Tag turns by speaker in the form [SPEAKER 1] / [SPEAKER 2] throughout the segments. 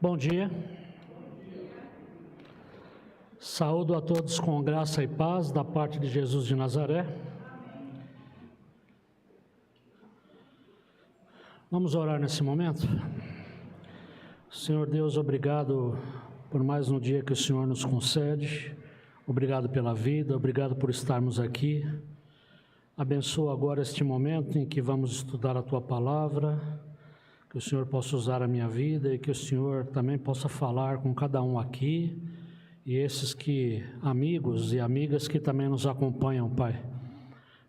[SPEAKER 1] Bom dia. Saúdo a todos com graça e paz da parte de Jesus de Nazaré. Vamos orar nesse momento? Senhor Deus, obrigado por mais um dia que o Senhor nos concede. Obrigado pela vida, obrigado por estarmos aqui. Abençoa agora este momento em que vamos estudar a Tua Palavra, que o Senhor possa usar a minha vida e que o Senhor também possa falar com cada um aqui e esses amigos e amigas que também nos acompanham, Pai,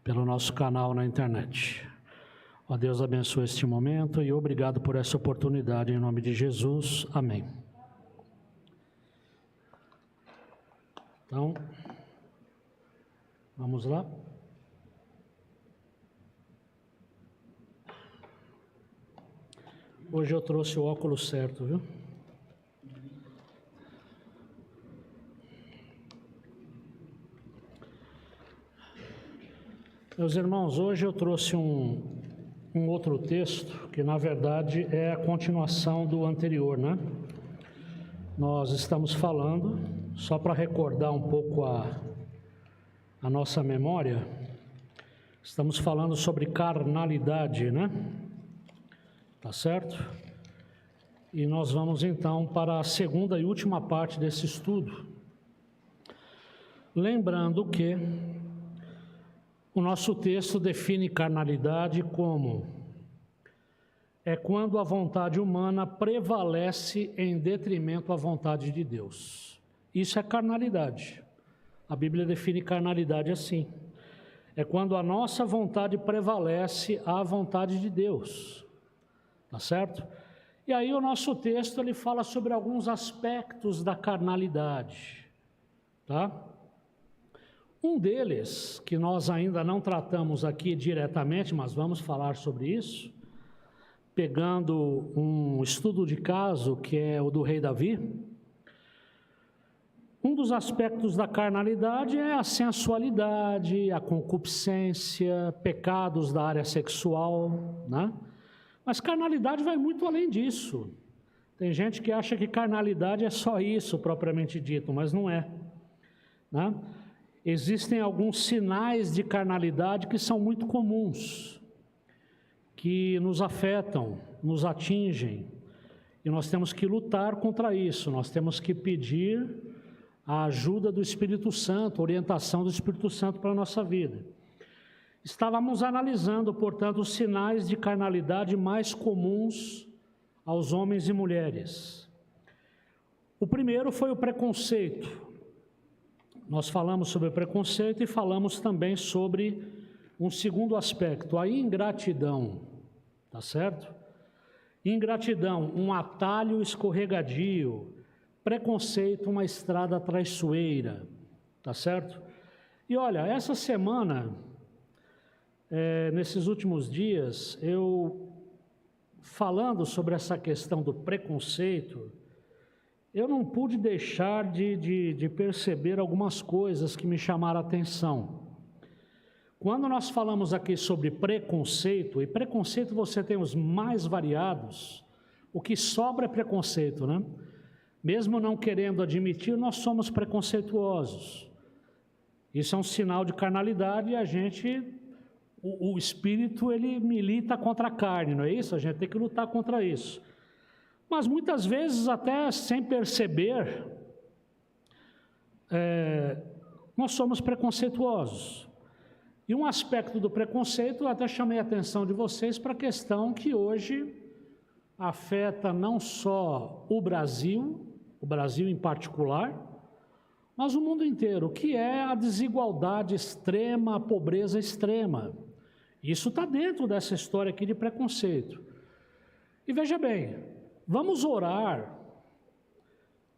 [SPEAKER 1] pelo nosso canal na internet. Ó Deus, abençoe este momento e obrigado por essa oportunidade, em nome de Jesus. Amém. Então, vamos lá. Hoje eu trouxe o óculos certo, viu? Meus irmãos, hoje eu trouxe um outro texto que na verdade é a continuação do anterior, né? Nós estamos falando, só para recordar um pouco a nossa memória, estamos falando sobre carnalidade, né? Tá certo? E nós vamos então para a segunda e última parte desse estudo. Lembrando que o nosso texto define carnalidade como quando a vontade humana prevalece em detrimento à vontade de Deus. Isso é carnalidade. A Bíblia define carnalidade assim. É quando a nossa vontade prevalece à vontade de Deus. Tá certo? E aí o nosso texto ele fala sobre alguns aspectos da carnalidade, tá? Um deles, que nós ainda não tratamos aqui diretamente, mas vamos falar sobre isso, pegando um estudo de caso que é o do rei Davi. Um dos aspectos da carnalidade é a sensualidade, a concupiscência, pecados da área sexual, né? Mas carnalidade vai muito além disso. Tem gente que acha que carnalidade é só isso, propriamente dito, mas não é, né? Existem alguns sinais de carnalidade que são muito comuns, que nos afetam, nos atingem, e nós temos que lutar contra isso, nós temos que pedir a ajuda do Espírito Santo, a orientação do Espírito Santo para a nossa vida. Estávamos analisando, portanto, os sinais de carnalidade mais comuns aos homens e mulheres. O primeiro foi o preconceito. Nós falamos sobre o preconceito e falamos também sobre um segundo aspecto, a ingratidão, tá certo? Ingratidão, um atalho escorregadio, preconceito, uma estrada traiçoeira, tá certo? E olha, essa semana, nesses últimos dias, eu falando sobre essa questão do preconceito, eu não pude deixar de perceber algumas coisas que me chamaram a atenção. Quando nós falamos aqui sobre preconceito, e preconceito você tem os mais variados, o que sobra é preconceito, né? Mesmo não querendo admitir, nós somos preconceituosos. Isso é um sinal de carnalidade e a gente, o espírito, ele milita contra a carne, não é isso? A gente tem que lutar contra isso. Mas muitas vezes, até sem perceber, nós somos preconceituosos. E um aspecto do preconceito, eu até chamei a atenção de vocês para a questão que hoje afeta não só o Brasil em particular, mas o mundo inteiro, que é a desigualdade extrema, a pobreza extrema. Isso está dentro dessa história aqui de preconceito. E veja bem, vamos orar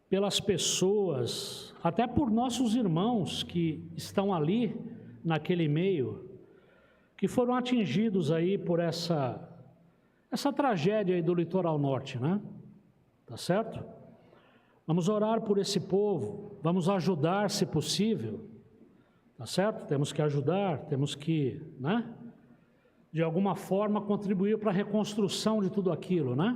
[SPEAKER 1] pelas pessoas, até por nossos irmãos que estão ali, naquele meio, que foram atingidos aí por essa tragédia aí do litoral norte, né? Tá certo? Vamos orar por esse povo, vamos ajudar se possível, tá certo? Temos que ajudar, temos que, né? De alguma forma contribuir para a reconstrução de tudo aquilo, né?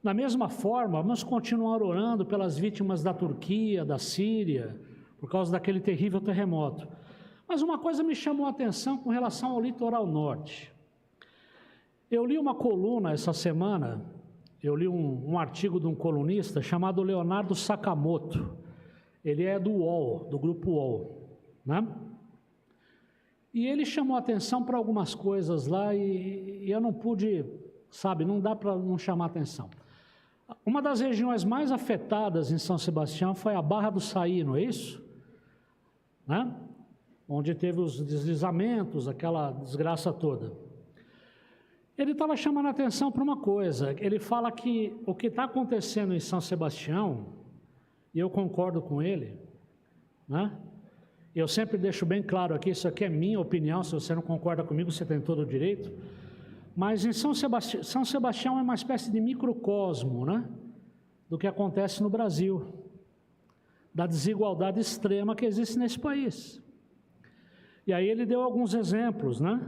[SPEAKER 1] Da mesma forma, vamos continuar orando pelas vítimas da Turquia, da Síria, por causa daquele terrível terremoto. Mas uma coisa me chamou a atenção com relação ao litoral norte. Eu li uma coluna essa semana, eu li um artigo de um colunista chamado Leonardo Sakamoto. Ele é do UOL, do grupo UOL, né? E ele chamou a atenção para algumas coisas lá e eu não pude, sabe, não dá para não chamar a atenção. Uma das regiões mais afetadas em São Sebastião foi a Barra do Saí, não é isso? Né? Onde teve os deslizamentos, aquela desgraça toda. Ele estava chamando a atenção para uma coisa. Ele fala que o que está acontecendo em São Sebastião, e eu concordo com ele, né? Eu sempre deixo bem claro aqui, isso aqui é minha opinião, se você não concorda comigo, você tem todo o direito. Mas em São Sebastião é uma espécie de microcosmo, né, do que acontece no Brasil, da desigualdade extrema que existe nesse país. E aí ele deu alguns exemplos, né?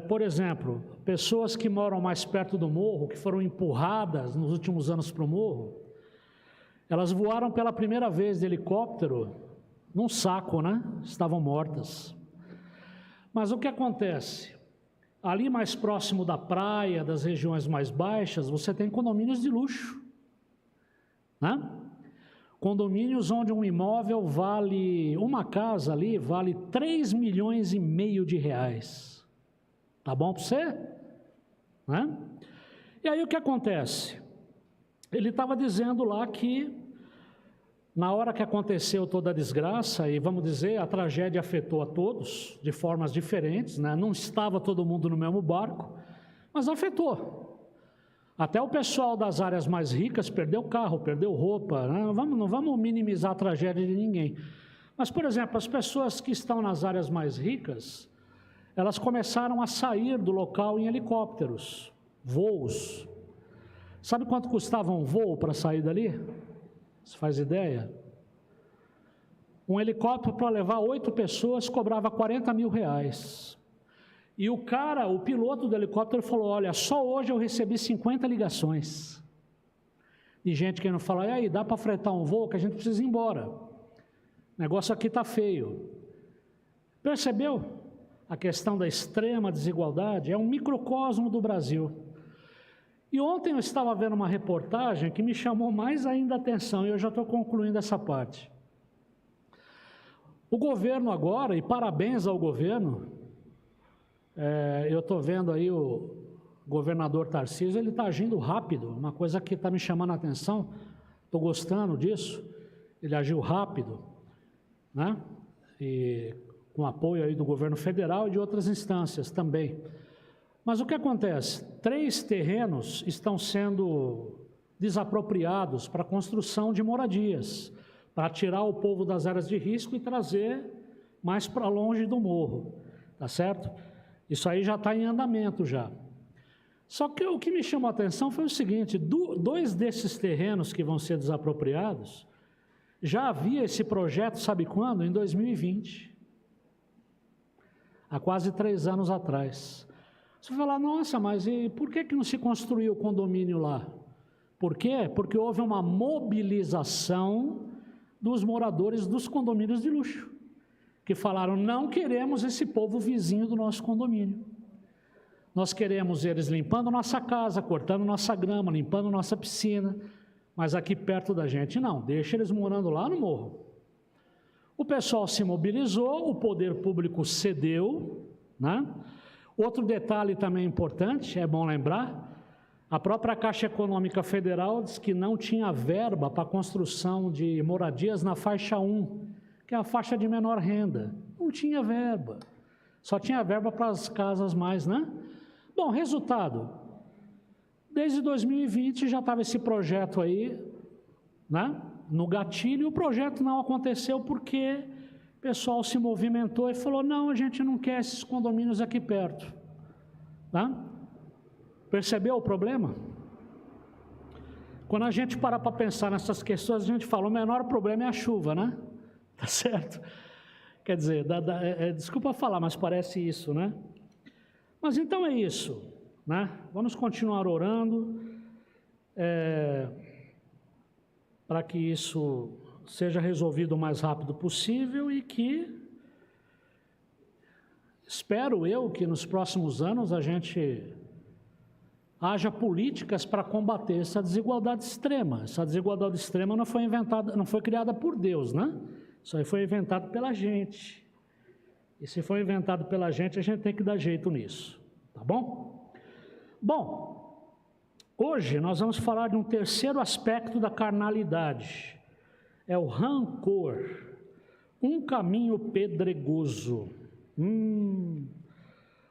[SPEAKER 1] Por exemplo, pessoas que moram mais perto do morro, que foram empurradas nos últimos anos para o morro, elas voaram pela primeira vez de helicóptero num saco, né? Estavam mortas. Mas o que acontece? Ali mais próximo da praia, das regiões mais baixas, você tem condomínios de luxo, né? Condomínios onde um imóvel vale, uma casa ali vale 3,5 milhões de reais. Tá bom para você? Né? E aí o que acontece? Ele estava dizendo lá que na hora que aconteceu toda a desgraça, e vamos dizer, a tragédia afetou a todos, de formas diferentes, né? Não estava todo mundo no mesmo barco, mas afetou. Até o pessoal das áreas mais ricas perdeu carro, perdeu roupa, né? Não vamos minimizar a tragédia de ninguém. Mas, por exemplo, as pessoas que estão nas áreas mais ricas, elas começaram a sair do local em helicópteros, voos. Sabe quanto custava um voo para sair dali? Você faz ideia? Um helicóptero para levar 8 pessoas cobrava 40 mil reais. E o piloto do helicóptero falou, olha, só hoje eu recebi 50 ligações de gente querendo falar, e aí, dá para fretar um voo que a gente precisa ir embora. O negócio aqui está feio. Percebeu? A questão da extrema desigualdade é um microcosmo do Brasil. E ontem eu estava vendo uma reportagem que me chamou mais ainda a atenção, e eu já estou concluindo essa parte. O governo agora, e parabéns ao governo, eu estou vendo aí o governador Tarcísio, ele está agindo rápido, uma coisa que está me chamando a atenção, estou gostando disso, ele agiu rápido, né? E com apoio aí do governo federal e de outras instâncias também. Mas o que acontece? 3 terrenos estão sendo desapropriados para a construção de moradias, para tirar o povo das áreas de risco e trazer mais para longe do morro, tá certo? Isso aí já está em andamento já. Só que o que me chamou a atenção foi o seguinte, 2 desses terrenos que vão ser desapropriados, já havia esse projeto, sabe quando? Em 2020. Há quase 3 anos atrás. Você vai falar, nossa, mas e por que não se construiu o condomínio lá? Por quê? Porque houve uma mobilização dos moradores dos condomínios de luxo, que falaram, não queremos esse povo vizinho do nosso condomínio. Nós queremos eles limpando nossa casa, cortando nossa grama, limpando nossa piscina, mas aqui perto da gente não, deixa eles morando lá no morro. O pessoal se mobilizou, o poder público cedeu, né? Outro detalhe também importante, é bom lembrar, a própria Caixa Econômica Federal diz que não tinha verba para a construção de moradias na faixa 1, que é a faixa de menor renda. Não tinha verba, só tinha verba para as casas mais, né? Bom, resultado, desde 2020 já estava esse projeto aí, né, no gatilho, e o projeto não aconteceu porque o pessoal se movimentou e falou, não, a gente não quer esses condomínios aqui perto. Tá? Percebeu o problema? Quando a gente para pensar nessas questões, a gente fala, o menor problema é a chuva, né? Tá certo? Quer dizer, desculpa falar, mas parece isso, né? Mas então é isso, né? Vamos continuar orando. para que isso seja resolvido o mais rápido possível e que, espero eu, que nos próximos anos a gente haja políticas para combater essa desigualdade extrema. Essa desigualdade extrema não foi inventada, não foi criada por Deus, né? Isso aí foi inventado pela gente. E se foi inventado pela gente, a gente tem que dar jeito nisso, tá bom? Bom, hoje nós vamos falar de um terceiro aspecto da carnalidade. É o rancor, um caminho pedregoso.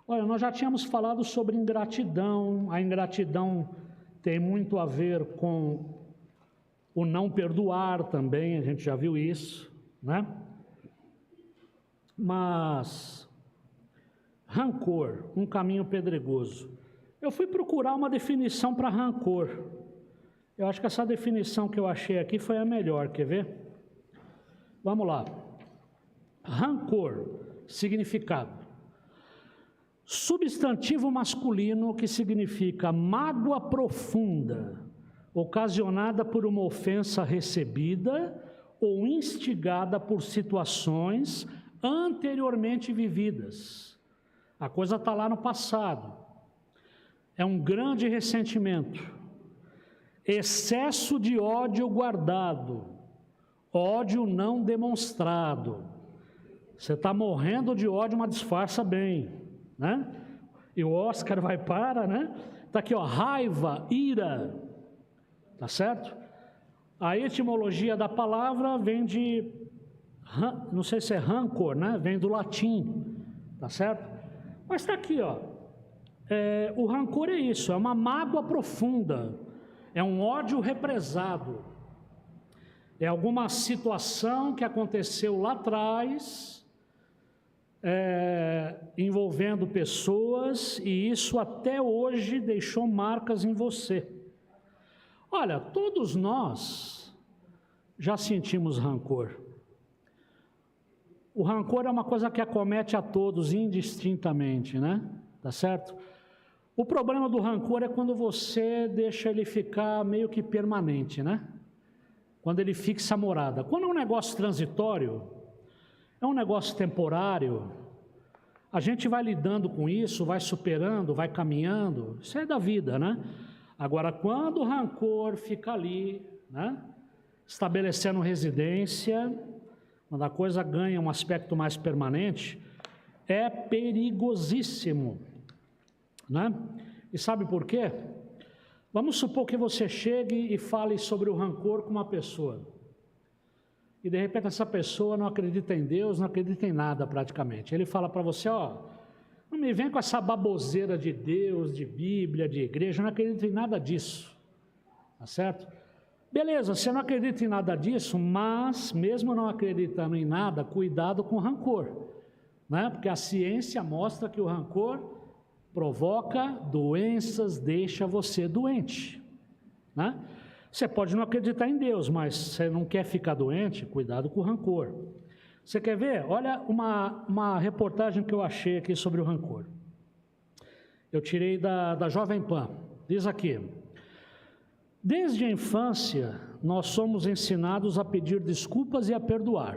[SPEAKER 1] Olha, nós já tínhamos falado sobre ingratidão. A ingratidão tem muito a ver com o não perdoar também, a gente já viu isso, né? Mas, rancor, um caminho pedregoso. Eu fui procurar uma definição para rancor. Eu acho que essa definição que eu achei aqui foi a melhor, quer ver? Vamos lá. Rancor, significado. Substantivo masculino que significa mágoa profunda, ocasionada por uma ofensa recebida ou instigada por situações anteriormente vividas. A coisa está lá no passado. É um grande ressentimento. Excesso de ódio guardado, ódio não demonstrado. Você está morrendo de ódio, mas disfarça bem, né? E o Oscar vai para, né? Está aqui, ó, raiva, ira, tá certo? A etimologia da palavra vem de, não sei se é rancor, né? Vem do latim, tá certo? Mas está aqui, ó, o rancor é isso, é uma mágoa profunda, é um ódio represado, é alguma situação que aconteceu lá atrás, envolvendo pessoas, e isso até hoje deixou marcas em você. Olha, todos nós já sentimos rancor. O rancor é uma coisa que acomete a todos indistintamente, né? Tá certo? O problema do rancor é quando você deixa ele ficar meio que permanente, né? Quando ele fixa a morada. Quando é um negócio transitório, é um negócio temporário, a gente vai lidando com isso, vai superando, vai caminhando, isso é da vida, né? Agora, quando o rancor fica ali, né? Estabelecendo residência, quando a coisa ganha um aspecto mais permanente, é perigosíssimo, né? E sabe por quê? Vamos supor que você chegue e fale sobre o rancor com uma pessoa. E de repente essa pessoa não acredita em Deus, não acredita em nada praticamente. Ele fala para você, ó, não me vem com essa baboseira de Deus, de Bíblia, de igreja, eu não acredito em nada disso. Tá certo? Beleza, você não acredita em nada disso, mas mesmo não acreditando em nada, cuidado com o rancor, né? Porque a ciência mostra que o rancor provoca doenças, deixa você doente, né? Você pode não acreditar em Deus, mas você não quer ficar doente, cuidado com o rancor. Você quer ver? Olha uma reportagem que eu achei aqui sobre o rancor. Eu tirei da Jovem Pan. Diz aqui: desde a infância, nós somos ensinados a pedir desculpas e a perdoar,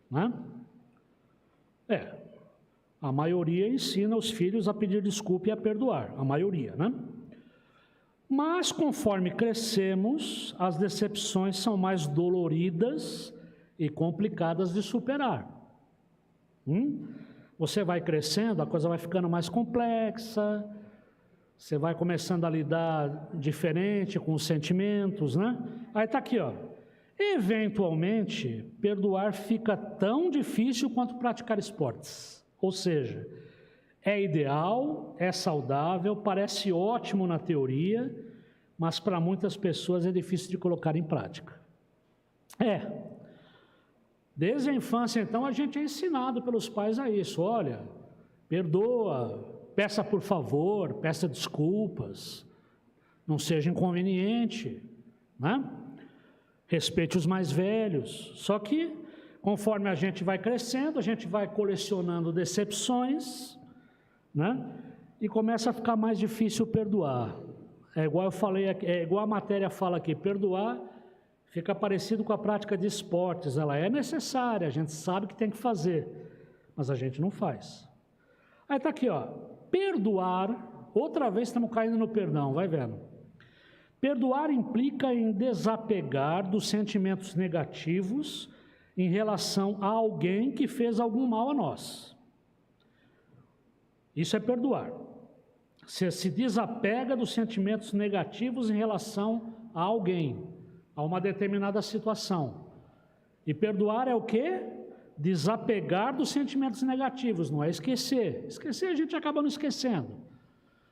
[SPEAKER 1] né? A maioria ensina os filhos a pedir desculpa e a perdoar, a maioria, né? Mas conforme crescemos, as decepções são mais doloridas e complicadas de superar. Você vai crescendo, a coisa vai ficando mais complexa, você vai começando a lidar diferente com os sentimentos, né? Aí está aqui, ó. Eventualmente, perdoar fica tão difícil quanto praticar esportes. Ou seja, é ideal, é saudável, parece ótimo na teoria, mas para muitas pessoas é difícil de colocar em prática. Desde a infância, então, a gente é ensinado pelos pais a isso. Olha, perdoa, peça por favor, peça desculpas, não seja inconveniente, né? Respeite os mais velhos. Só que, conforme a gente vai crescendo, a gente vai colecionando decepções, né? E começa a ficar mais difícil perdoar. É igual eu falei, é igual a matéria fala aqui, perdoar fica parecido com a prática de esportes. Ela é necessária, a gente sabe que tem que fazer, mas a gente não faz. Aí está aqui, ó, perdoar, outra vez estamos caindo no perdão, vai vendo. Perdoar implica em desapegar dos sentimentos negativos em relação a alguém que fez algum mal a nós. Isso é perdoar. Você se desapega dos sentimentos negativos em relação a alguém, a uma determinada situação. E perdoar é o quê? Desapegar dos sentimentos negativos, não é esquecer. Esquecer a gente acaba não esquecendo.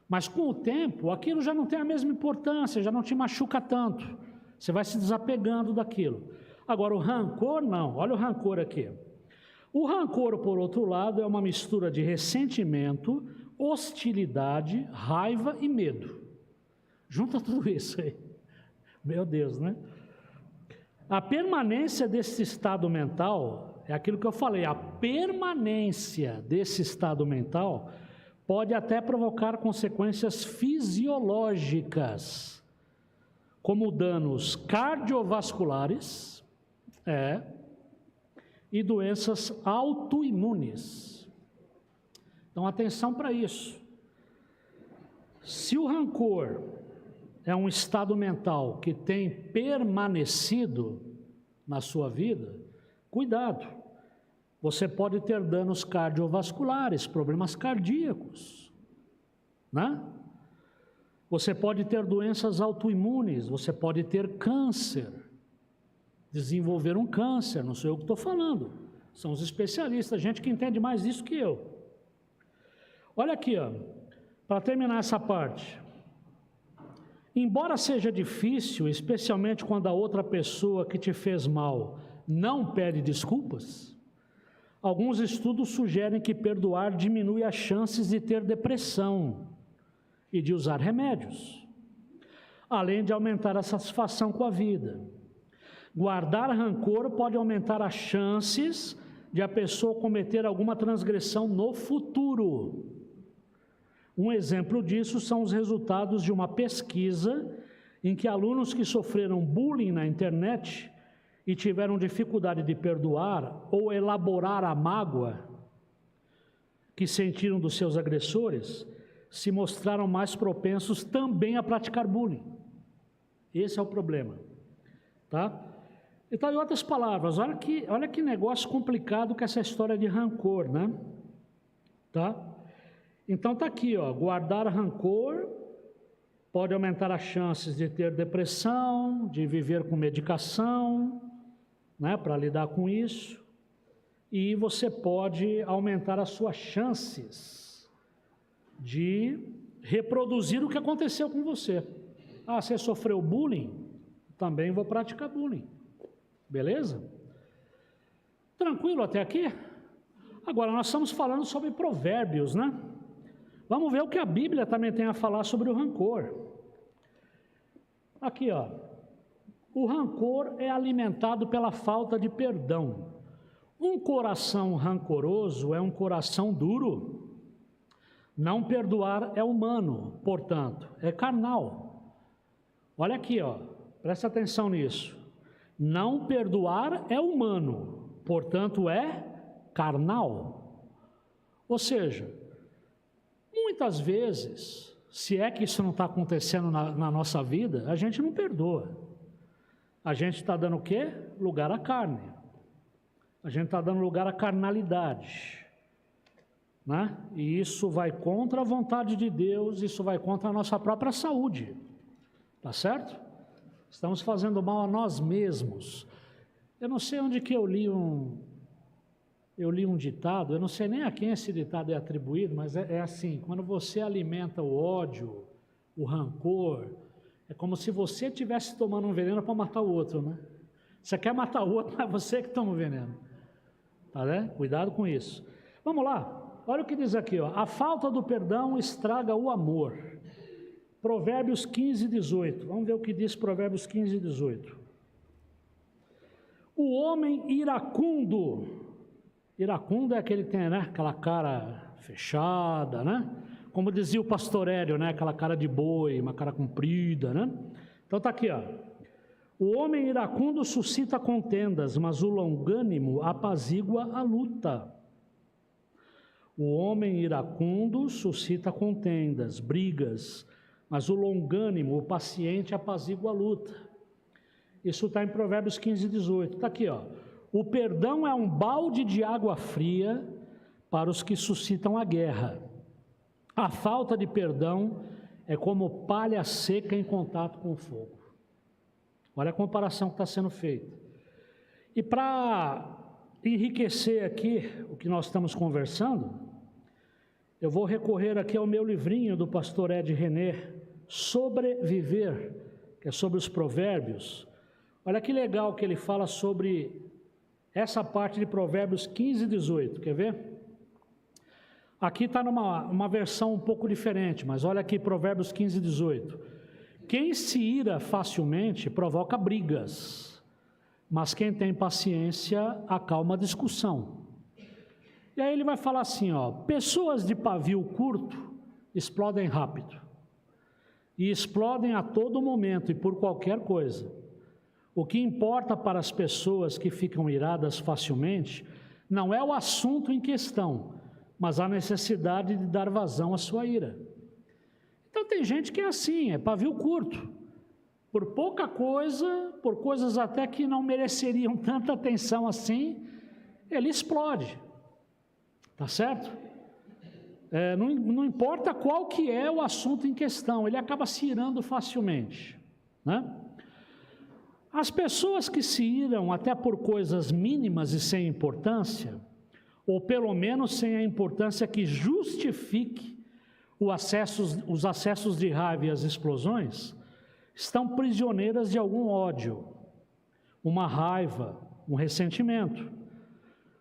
[SPEAKER 1] Mas com o tempo, aquilo já não tem a mesma importância, já não te machuca tanto. Você vai se desapegando daquilo. Agora, o rancor não. Olha o rancor aqui. O rancor, por outro lado, é uma mistura de ressentimento, hostilidade, raiva e medo. Junta tudo isso aí. Meu Deus, né? A permanência desse estado mental, é aquilo que eu falei, a permanência desse estado mental pode até provocar consequências fisiológicas, como danos cardiovasculares e doenças autoimunes. Então, atenção para isso. Se o rancor é um estado mental que tem permanecido na sua vida, cuidado. Você pode ter danos cardiovasculares, problemas cardíacos, né? Você pode ter doenças autoimunes, você pode ter câncer, desenvolver um câncer, não sou eu que estou falando, são os especialistas, gente que entende mais disso que eu. Olha aqui, ó, para terminar essa parte. Embora seja difícil, especialmente quando a outra pessoa que te fez mal não pede desculpas, alguns estudos sugerem que perdoar diminui as chances de ter depressão e de usar remédios, além de aumentar a satisfação com a vida. Guardar rancor pode aumentar as chances de a pessoa cometer alguma transgressão no futuro. Um exemplo disso são os resultados de uma pesquisa em que alunos que sofreram bullying na internet e tiveram dificuldade de perdoar ou elaborar a mágoa que sentiram dos seus agressores, se mostraram mais propensos também a praticar bullying. Esse é o problema, tá? Então, em outras palavras, olha que negócio complicado que essa história de rancor, né? Tá? Então está aqui, ó, guardar rancor pode aumentar as chances de ter depressão, de viver com medicação, né, para lidar com isso, e você pode aumentar as suas chances de reproduzir o que aconteceu com você. Ah, você sofreu bullying? Também vou praticar bullying. Beleza? Tranquilo até aqui? Agora nós estamos falando sobre provérbios, né? Vamos ver o que a Bíblia também tem a falar sobre o rancor. Aqui, ó. O rancor é alimentado pela falta de perdão. Um coração rancoroso é um coração duro. Não perdoar é humano, portanto, é carnal. Olha aqui, ó. Presta atenção nisso. Não perdoar é humano, portanto, é carnal. Ou seja, muitas vezes, se é que isso não está acontecendo na nossa vida, a gente não perdoa. A gente está dando o quê? Lugar à carne. A gente está dando lugar à carnalidade, né? E isso vai contra a vontade de Deus, isso vai contra a nossa própria saúde. Tá certo? Estamos fazendo mal a nós mesmos. Eu não sei onde que eu li um ditado, eu não sei nem a quem esse ditado é atribuído, mas é assim, quando você alimenta o ódio, o rancor, é como se você estivesse tomando um veneno para matar o outro, né? Você quer matar o outro, mas você que toma o veneno. Tá, né? Cuidado com isso. Vamos lá, olha o que diz aqui, ó. A falta do perdão estraga o amor. Provérbios 15, 18. Vamos ver o que diz Provérbios 15, 18. O homem iracundo é aquele que tem, né, aquela cara fechada, né? como dizia o pastor Hélio, né? Aquela cara de boi, uma cara comprida, né? Então está aqui, ó. O homem iracundo suscita contendas, mas o longânimo apazigua a luta. O homem iracundo suscita contendas, brigas, mas o longânimo, o paciente, apazigua a luta. Isso está em Provérbios 15, 18. Está aqui, ó. O perdão é um balde de água fria para os que suscitam a guerra. A falta de perdão é como palha seca em contato com o fogo. Olha a comparação que está sendo feita. E para enriquecer aqui o que nós estamos conversando, eu vou recorrer aqui ao meu livrinho do pastor Ed René, Sobreviver, que é sobre os provérbios. Olha que legal que ele fala sobre essa parte de Provérbios 15 e 18, quer ver? Aqui está numa versão um pouco diferente, mas olha aqui Provérbios 15 e 18. Quem se ira facilmente provoca brigas, mas quem tem paciência acalma a discussão. E aí ele vai falar assim, ó, pessoas de pavio curto explodem rápido, e explodem a todo momento e por qualquer coisa. O que importa para as pessoas que ficam iradas facilmente não é o assunto em questão, mas a necessidade de dar vazão à sua ira. Então tem gente que é assim, é pavio curto. Por pouca coisa, por coisas até que não mereceriam tanta atenção assim, ele explode. Tá certo? Não importa qual que é o assunto em questão, ele acaba se irando facilmente, né? As pessoas que se iram até por coisas mínimas e sem importância, ou pelo menos sem a importância que justifique os acessos de raiva e as explosões, estão prisioneiras de algum ódio, uma raiva, um ressentimento.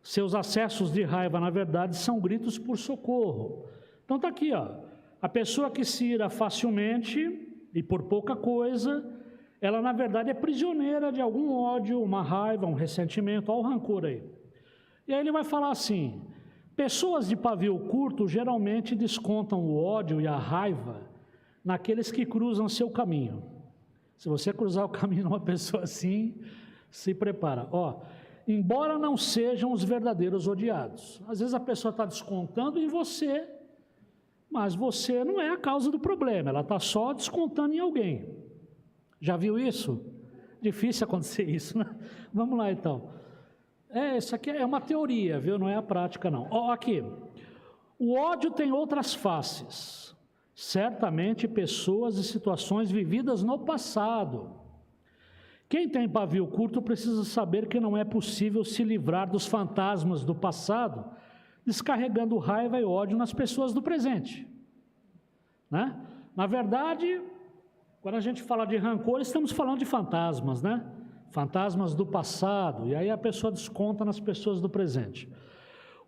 [SPEAKER 1] Seus acessos de raiva, na verdade, são gritos por socorro. Então está aqui, ó, a pessoa que se ira facilmente e por pouca coisa, ela na verdade é prisioneira de algum ódio, uma raiva, um ressentimento, olha o rancor aí. E aí ele vai falar assim, pessoas de pavio curto geralmente descontam o ódio e a raiva naqueles que cruzam seu caminho. Se você cruzar o caminho de uma pessoa assim, se prepara. Ó, embora não sejam os verdadeiros odiados. Às vezes a pessoa está descontando em você, mas você não é a causa do problema, ela está só descontando em alguém. Já viu isso? Difícil acontecer isso, né? Vamos lá então. Isso aqui é uma teoria, viu? Não é a prática não. Ó, aqui, o ódio tem outras faces. Certamente pessoas e situações vividas no passado. Quem tem pavio curto precisa saber que não é possível se livrar dos fantasmas do passado, descarregando raiva e ódio nas pessoas do presente, né? Na verdade, quando a gente fala de rancor, estamos falando de fantasmas, né? Fantasmas do passado, e aí a pessoa desconta nas pessoas do presente.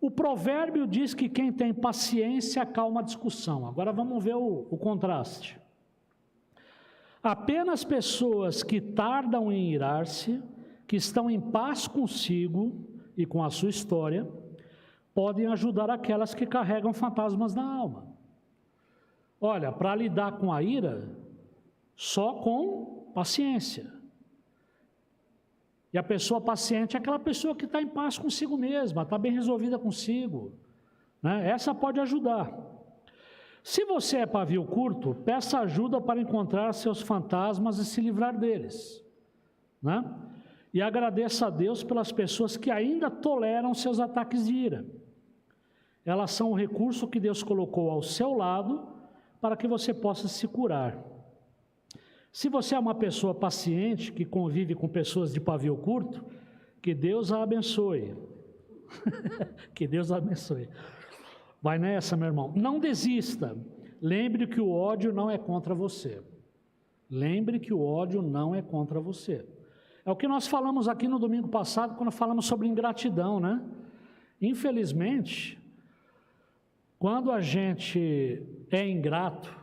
[SPEAKER 1] O provérbio diz que quem tem paciência acalma a discussão. Agora vamos ver o contraste. Apenas pessoas que tardam em irar-se, que estão em paz consigo e com a sua história, podem ajudar aquelas que carregam fantasmas na alma. Olha, para lidar com a ira, só com paciência. E a pessoa paciente é aquela pessoa que está em paz consigo mesma, está bem resolvida consigo, né? Essa pode ajudar. Se você é pavio curto, peça ajuda para encontrar seus fantasmas e se livrar deles, né? E agradeça a Deus pelas pessoas que ainda toleram seus ataques de ira. Elas são o recurso que Deus colocou ao seu lado para que você possa se curar. Se você é uma pessoa paciente, que convive com pessoas de pavio curto, que Deus a abençoe. Que Deus a abençoe. Vai nessa, meu irmão. Não desista. Lembre que o ódio não é contra você. Lembre que o ódio não é contra você. É o que nós falamos aqui no domingo passado, quando falamos sobre ingratidão, né? Infelizmente, quando a gente é ingrato,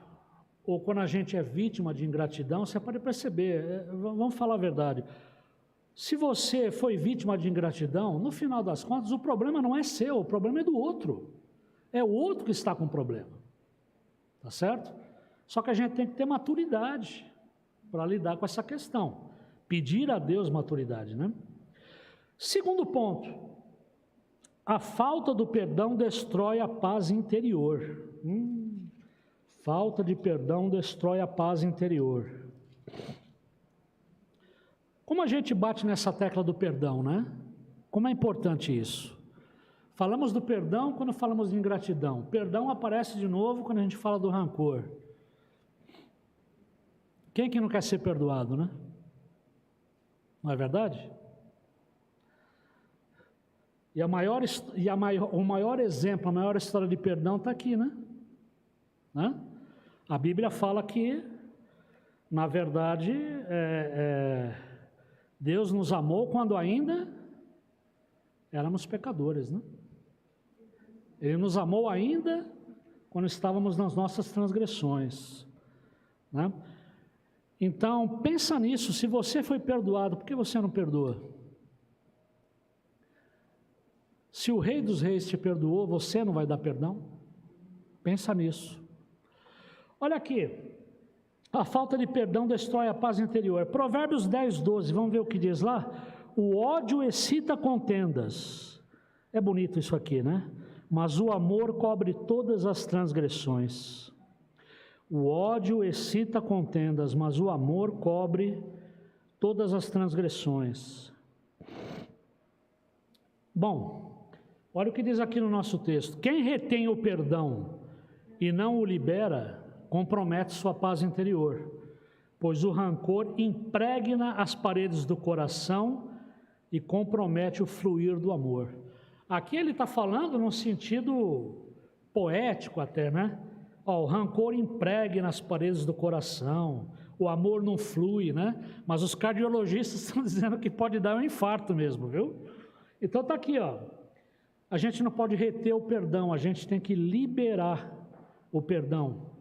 [SPEAKER 1] ou quando a gente é vítima de ingratidão, você pode perceber, vamos falar a verdade, se você foi vítima de ingratidão, no final das contas, o problema não é seu, o problema é do outro. É o outro que está com o problema. tá certo? Só que a gente tem que ter maturidade para lidar com essa questão. Pedir a Deus maturidade, né? Segundo ponto, a falta do perdão destrói a paz interior. Falta de perdão destrói a paz interior. Como a gente bate nessa tecla do perdão, né? Como é importante isso? Falamos do perdão quando falamos de ingratidão. Perdão aparece de novo quando a gente fala do rancor. Quem que não quer ser perdoado, né? Não é verdade? E o maior exemplo, a maior história de perdão está aqui, né? A Bíblia fala que, na verdade, Deus nos amou quando ainda éramos pecadores, né? Ele nos amou ainda quando estávamos nas nossas transgressões, né? Então, pensa nisso, se você foi perdoado, por que você não perdoa? Se o Rei dos Reis te perdoou, você não vai dar perdão? Pensa nisso. Olha aqui, a falta de perdão destrói a paz interior. Provérbios 10, 12, vamos ver o que diz lá? O ódio excita contendas. É bonito isso aqui, né? Mas o amor cobre todas as transgressões. O ódio excita contendas, mas o amor cobre todas as transgressões. Bom, olha o que diz aqui no nosso texto. Quem retém o perdão e não o libera, compromete sua paz interior, pois o rancor impregna as paredes do coração e compromete o fluir do amor. Aqui ele está falando num sentido poético até, né? O rancor impregna as paredes do coração, o amor não flui, né? Mas os cardiologistas estão dizendo que pode dar um infarto mesmo, viu? Então está aqui, ó. A gente não pode reter o perdão, a gente tem que liberar o perdão,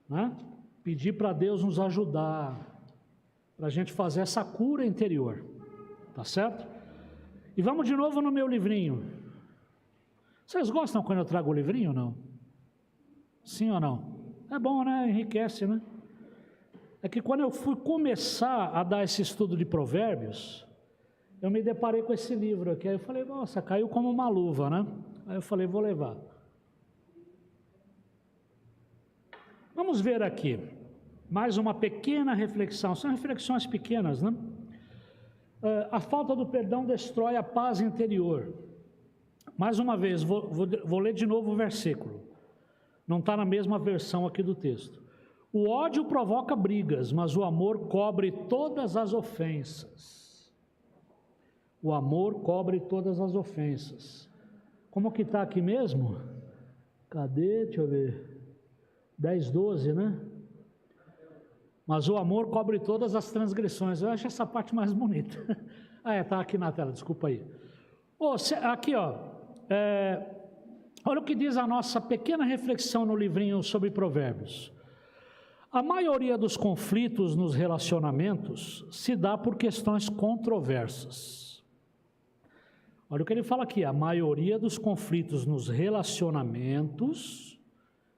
[SPEAKER 1] né? Pedir para Deus nos ajudar, para a gente fazer essa cura interior, tá certo? E vamos de novo no meu livrinho. Vocês gostam quando eu trago o livrinho ou não? Sim ou não? É bom, né? Enriquece, né? É que quando eu fui começar a dar esse estudo de provérbios, eu me deparei com esse livro aqui, aí eu falei, nossa, caiu como uma luva, né? Aí eu falei, vou levar. Vamos ver aqui, mais uma pequena reflexão, são reflexões pequenas, né? A falta do perdão destrói a paz interior. Mais uma vez, vou ler de novo o versículo. Não está na mesma versão aqui do texto. O ódio provoca brigas, mas o amor cobre todas as ofensas. O amor cobre todas as ofensas. Como que está aqui mesmo? Cadê? Deixa eu ver. 10, 12, né? Mas o amor cobre todas as transgressões. Eu acho essa parte mais bonita. Está aqui na tela, desculpa aí. Aqui, ó. Olha o que diz a nossa pequena reflexão no livrinho sobre provérbios. A maioria dos conflitos nos relacionamentos se dá por questões controversas. Olha o que ele fala aqui, a maioria dos conflitos nos relacionamentos,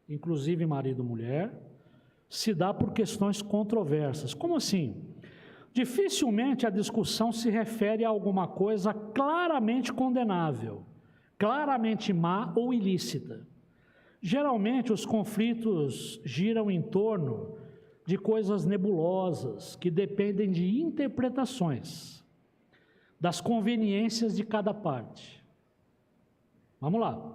[SPEAKER 1] inclusive marido e mulher, se dá por questões controversas. Como assim? Dificilmente a discussão se refere a alguma coisa claramente condenável, claramente má ou ilícita. Geralmente os conflitos giram em torno de coisas nebulosas que dependem de interpretações, das conveniências de cada parte. Vamos lá.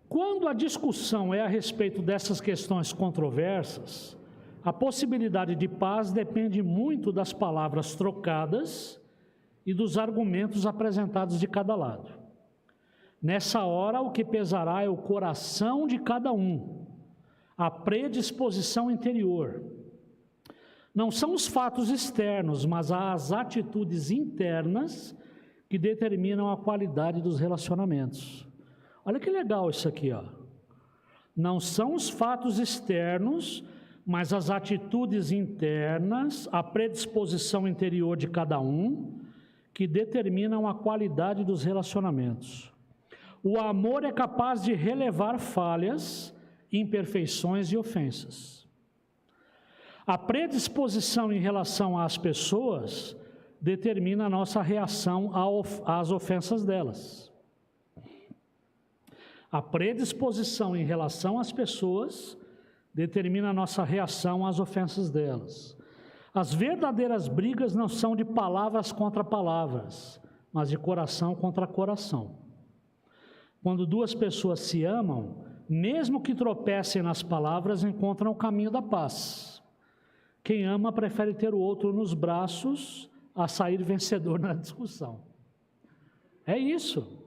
[SPEAKER 1] Quando a discussão é a respeito dessas questões controversas, a possibilidade de paz depende muito das palavras trocadas e dos argumentos apresentados de cada lado. Nessa hora, o que pesará é o coração de cada um, a predisposição interior. Não são os fatos externos, mas as atitudes internas que determinam a qualidade dos relacionamentos. Olha que legal isso aqui, ó. Não são os fatos externos, mas as atitudes internas, a predisposição interior de cada um, que determinam a qualidade dos relacionamentos. O amor é capaz de relevar falhas imperfeições e ofensas. A predisposição em relação às pessoas determina a nossa reação às ofensas delas. A predisposição em relação às pessoas determina a nossa reação às ofensas delas. As verdadeiras brigas não são de palavras contra palavras, mas de coração contra coração. Quando duas pessoas se amam, mesmo que tropecem nas palavras, encontram o caminho da paz. Quem ama prefere ter o outro nos braços a sair vencedor na discussão. É isso,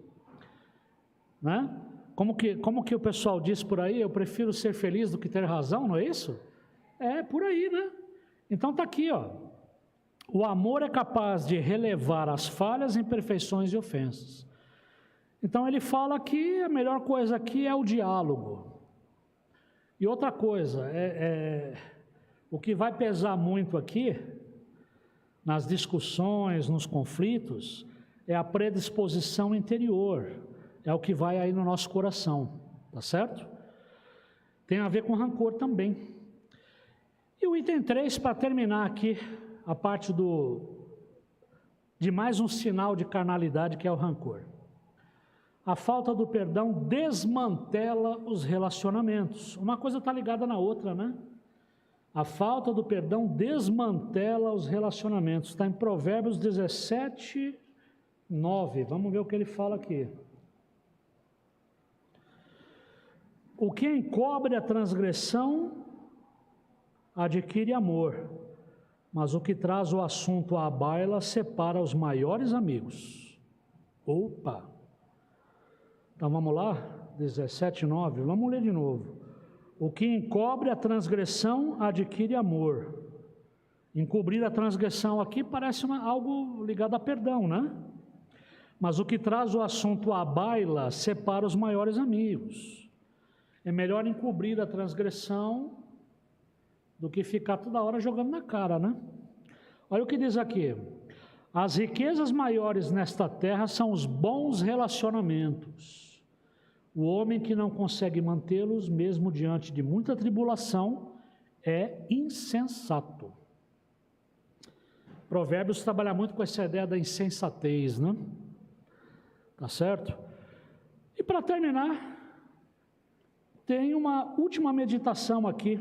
[SPEAKER 1] né? Como que o pessoal diz por aí, eu prefiro ser feliz do que ter razão, não é isso? É por aí, né? Então está aqui, ó. O amor é capaz de relevar as falhas, imperfeições e ofensas. Então ele fala que a melhor coisa aqui é o diálogo. E outra coisa, o que vai pesar muito aqui, nas discussões, nos conflitos, é a predisposição interior. É o que vai aí no nosso coração, tá certo? Tem a ver com rancor também. E o item 3, para terminar aqui, a parte de mais um sinal de carnalidade, que é o rancor. A falta do perdão desmantela os relacionamentos. Uma coisa está ligada na outra, né? A falta do perdão desmantela os relacionamentos. Está em Provérbios 17, 9. Vamos ver o que ele fala aqui. O que encobre a transgressão adquire amor, mas o que traz o assunto à baila separa os maiores amigos. Opa! Então vamos lá, 17:9, vamos ler de novo. O que encobre a transgressão adquire amor. Encobrir a transgressão aqui parece algo ligado a perdão, né? Mas o que traz o assunto à baila separa os maiores amigos. É melhor encobrir a transgressão do que ficar toda hora jogando na cara, né? Olha o que diz aqui. As riquezas maiores nesta terra são os bons relacionamentos. O homem que não consegue mantê-los, mesmo diante de muita tribulação, é insensato. Provérbios trabalha muito com essa ideia da insensatez, né? Tá certo? E para terminar, tem uma última meditação aqui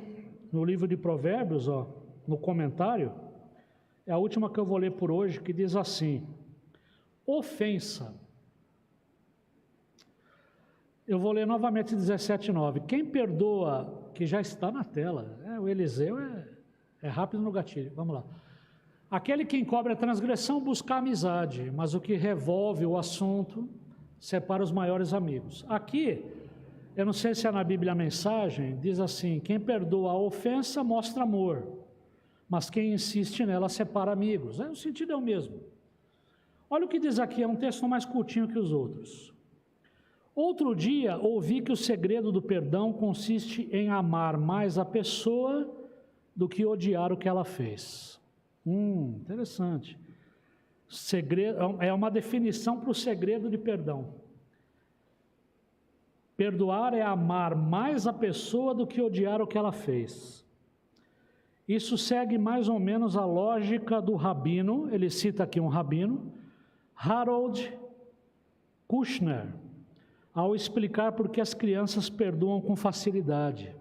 [SPEAKER 1] no livro de Provérbios, ó, no comentário. É a última que eu vou ler por hoje, que diz assim: ofensa. Eu vou ler novamente 17:9. Quem perdoa, que já está na tela, o Eliseu é rápido no gatilho, vamos lá. Aquele que encobre a transgressão busca a amizade, mas o que revolve o assunto separa os maiores amigos. Aqui, eu não sei se é na Bíblia a mensagem, diz assim: quem perdoa a ofensa mostra amor, mas quem insiste nela separa amigos. O sentido é o mesmo. Olha o que diz aqui, é um texto mais curtinho que os outros. Outro dia ouvi que o segredo do perdão consiste em amar mais a pessoa do que odiar o que ela fez. Interessante. Segredo, é uma definição para o segredo de perdão. Perdoar é amar mais a pessoa do que odiar o que ela fez. Isso segue mais ou menos a lógica do rabino, ele cita aqui um rabino, Harold Kushner, ao explicar por que as crianças perdoam com facilidade.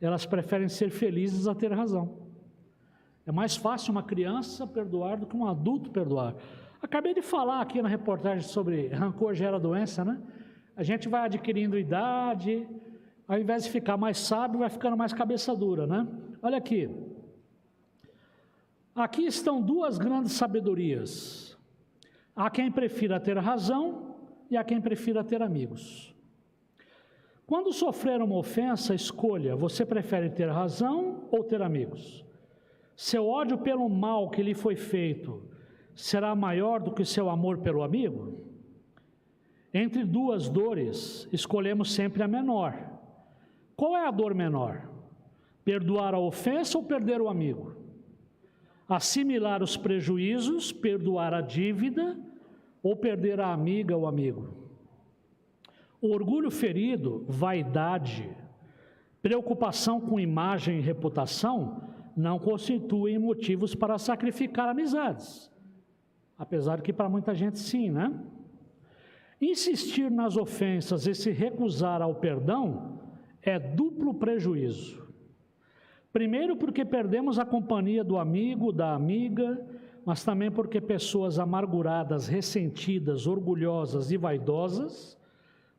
[SPEAKER 1] Elas preferem ser felizes a ter razão. É mais fácil uma criança perdoar do que um adulto perdoar. Acabei de falar aqui na reportagem sobre rancor gera doença, né? A gente vai adquirindo idade, ao invés de ficar mais sábio, vai ficando mais cabeça dura, né? Olha aqui. Aqui estão duas grandes sabedorias. Há quem prefira ter razão e há quem prefira ter amigos. Quando sofrer uma ofensa, escolha: você prefere ter razão ou ter amigos? Seu ódio pelo mal que lhe foi feito será maior do que seu amor pelo amigo? Entre duas dores, escolhemos sempre a menor. Qual é a dor menor? Perdoar a ofensa ou perder o amigo? Assimilar os prejuízos, perdoar a dívida ou perder a amiga ou amigo? O orgulho ferido, vaidade, preocupação com imagem e reputação não constituem motivos para sacrificar amizades. Apesar de que para muita gente sim, né? Insistir nas ofensas e se recusar ao perdão é duplo prejuízo. Primeiro, porque perdemos a companhia do amigo, da amiga, mas também porque pessoas amarguradas, ressentidas, orgulhosas e vaidosas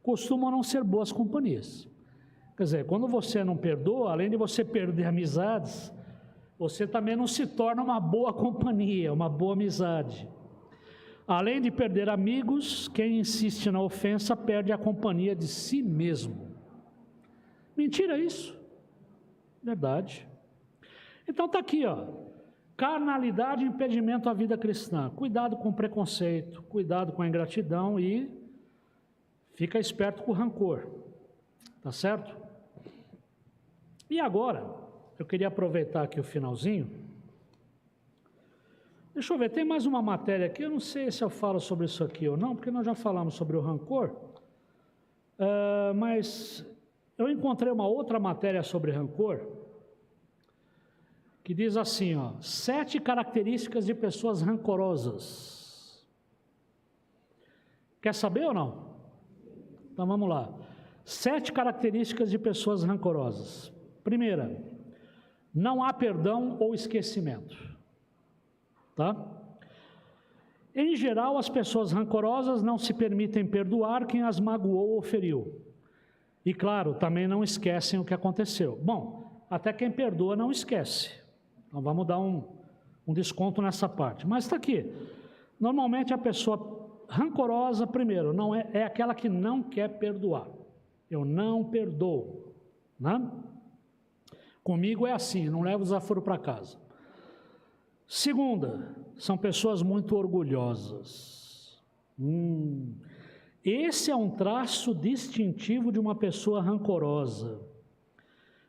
[SPEAKER 1] costumam não ser boas companhias. Quer dizer, quando você não perdoa, além de você perder amizades, você também não se torna uma boa companhia, uma boa amizade. Além de perder amigos, quem insiste na ofensa perde a companhia de si mesmo. Mentira isso? Verdade. Então está aqui, ó. Carnalidade e impedimento à vida cristã. Cuidado com o preconceito, cuidado com a ingratidão e fica esperto com o rancor. Tá certo? E agora, eu queria aproveitar aqui o finalzinho. Deixa eu ver, tem mais uma matéria aqui, eu não sei se eu falo sobre isso aqui ou não, porque nós já falamos sobre o rancor, mas eu encontrei uma outra matéria sobre rancor, que diz assim, ó, 7 características de pessoas rancorosas. Quer saber ou não? Então vamos lá. 7 características de pessoas rancorosas. Primeira, não há perdão ou esquecimento. Tá? Em geral, as pessoas rancorosas não se permitem perdoar quem as magoou ou feriu. E claro, também não esquecem o que aconteceu. Bom, até quem perdoa não esquece. Então vamos dar um desconto nessa parte. Mas está aqui. Normalmente a pessoa rancorosa, primeiro, não é aquela que não quer perdoar. Eu não perdoo. Né? Comigo é assim, não levo desaforo para casa. Segunda, são pessoas muito orgulhosas. Esse é um traço distintivo de uma pessoa rancorosa,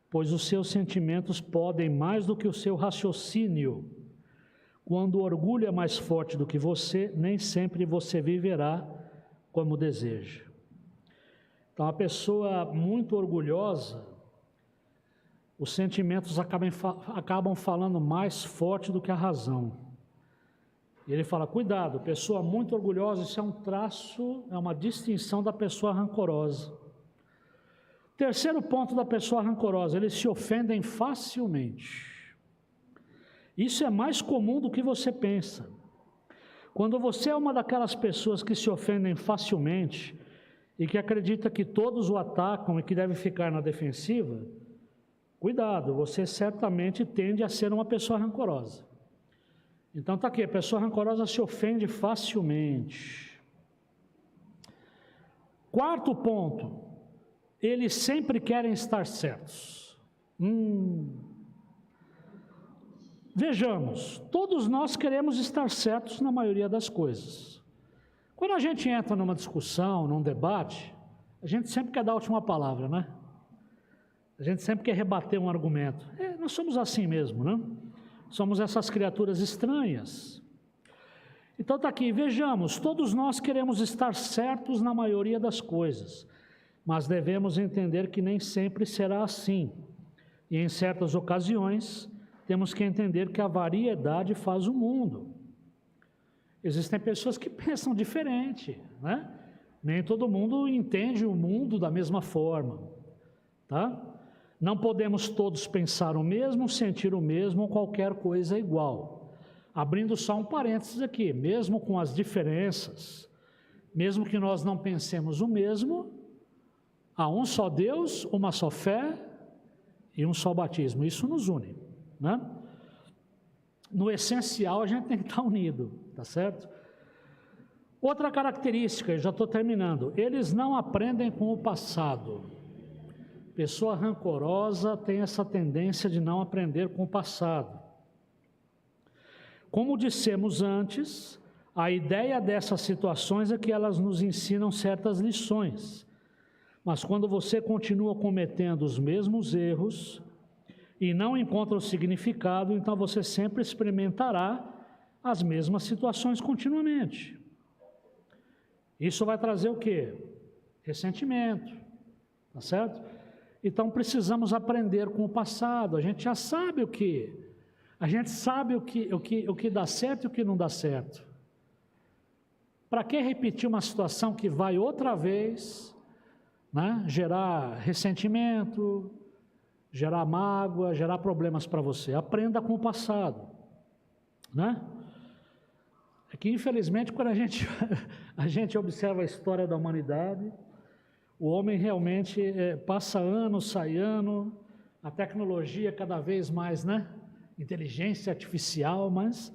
[SPEAKER 1] pois os seus sentimentos podem mais do que o seu raciocínio. Quando o orgulho é mais forte do que você, nem sempre você viverá como deseja. Então, a pessoa muito orgulhosa, os sentimentos acabam falando mais forte do que a razão. E ele fala, cuidado, pessoa muito orgulhosa, isso é um traço, é uma distinção da pessoa rancorosa. Terceiro ponto da pessoa rancorosa, eles se ofendem facilmente. Isso é mais comum do que você pensa. Quando você é uma daquelas pessoas que se ofendem facilmente e que acredita que todos o atacam e que deve ficar na defensiva, cuidado, você certamente tende a ser uma pessoa rancorosa. Então está aqui, a pessoa rancorosa se ofende facilmente. Quarto ponto, eles sempre querem estar certos. Vejamos, todos nós queremos estar certos na maioria das coisas. Quando a gente entra numa discussão, num debate, a gente sempre quer dar a última palavra, né? A gente sempre quer rebater um argumento. Nós somos assim mesmo, né? Somos essas criaturas estranhas. Então está aqui, vejamos, todos nós queremos estar certos na maioria das coisas, mas devemos entender que nem sempre será assim. E em certas ocasiões, temos que entender que a variedade faz o mundo. Existem pessoas que pensam diferente, né? Nem todo mundo entende o mundo da mesma forma, tá? Não podemos todos pensar o mesmo, sentir o mesmo ou qualquer coisa igual. Abrindo só um parênteses aqui, mesmo com as diferenças, mesmo que nós não pensemos o mesmo, há um só Deus, uma só fé e um só batismo. Isso nos une, né? No essencial a gente tem que estar unido, tá certo? Outra característica, já estou terminando, eles não aprendem com o passado. Pessoa rancorosa tem essa tendência de não aprender com o passado. Como dissemos antes, a ideia dessas situações é que elas nos ensinam certas lições. Mas quando você continua cometendo os mesmos erros e não encontra o significado, então você sempre experimentará as mesmas situações continuamente. Isso vai trazer o quê? Ressentimento, tá certo? Então precisamos aprender com o passado. A gente já sabe a gente sabe o que dá certo e o que não dá certo. Para que repetir uma situação que vai outra vez, né, gerar ressentimento, gerar mágoa, gerar problemas para você? Aprenda com o passado, né? É que infelizmente quando a gente observa a história da humanidade, o homem realmente passa ano, sai ano, a tecnologia cada vez mais, né? Inteligência artificial, mas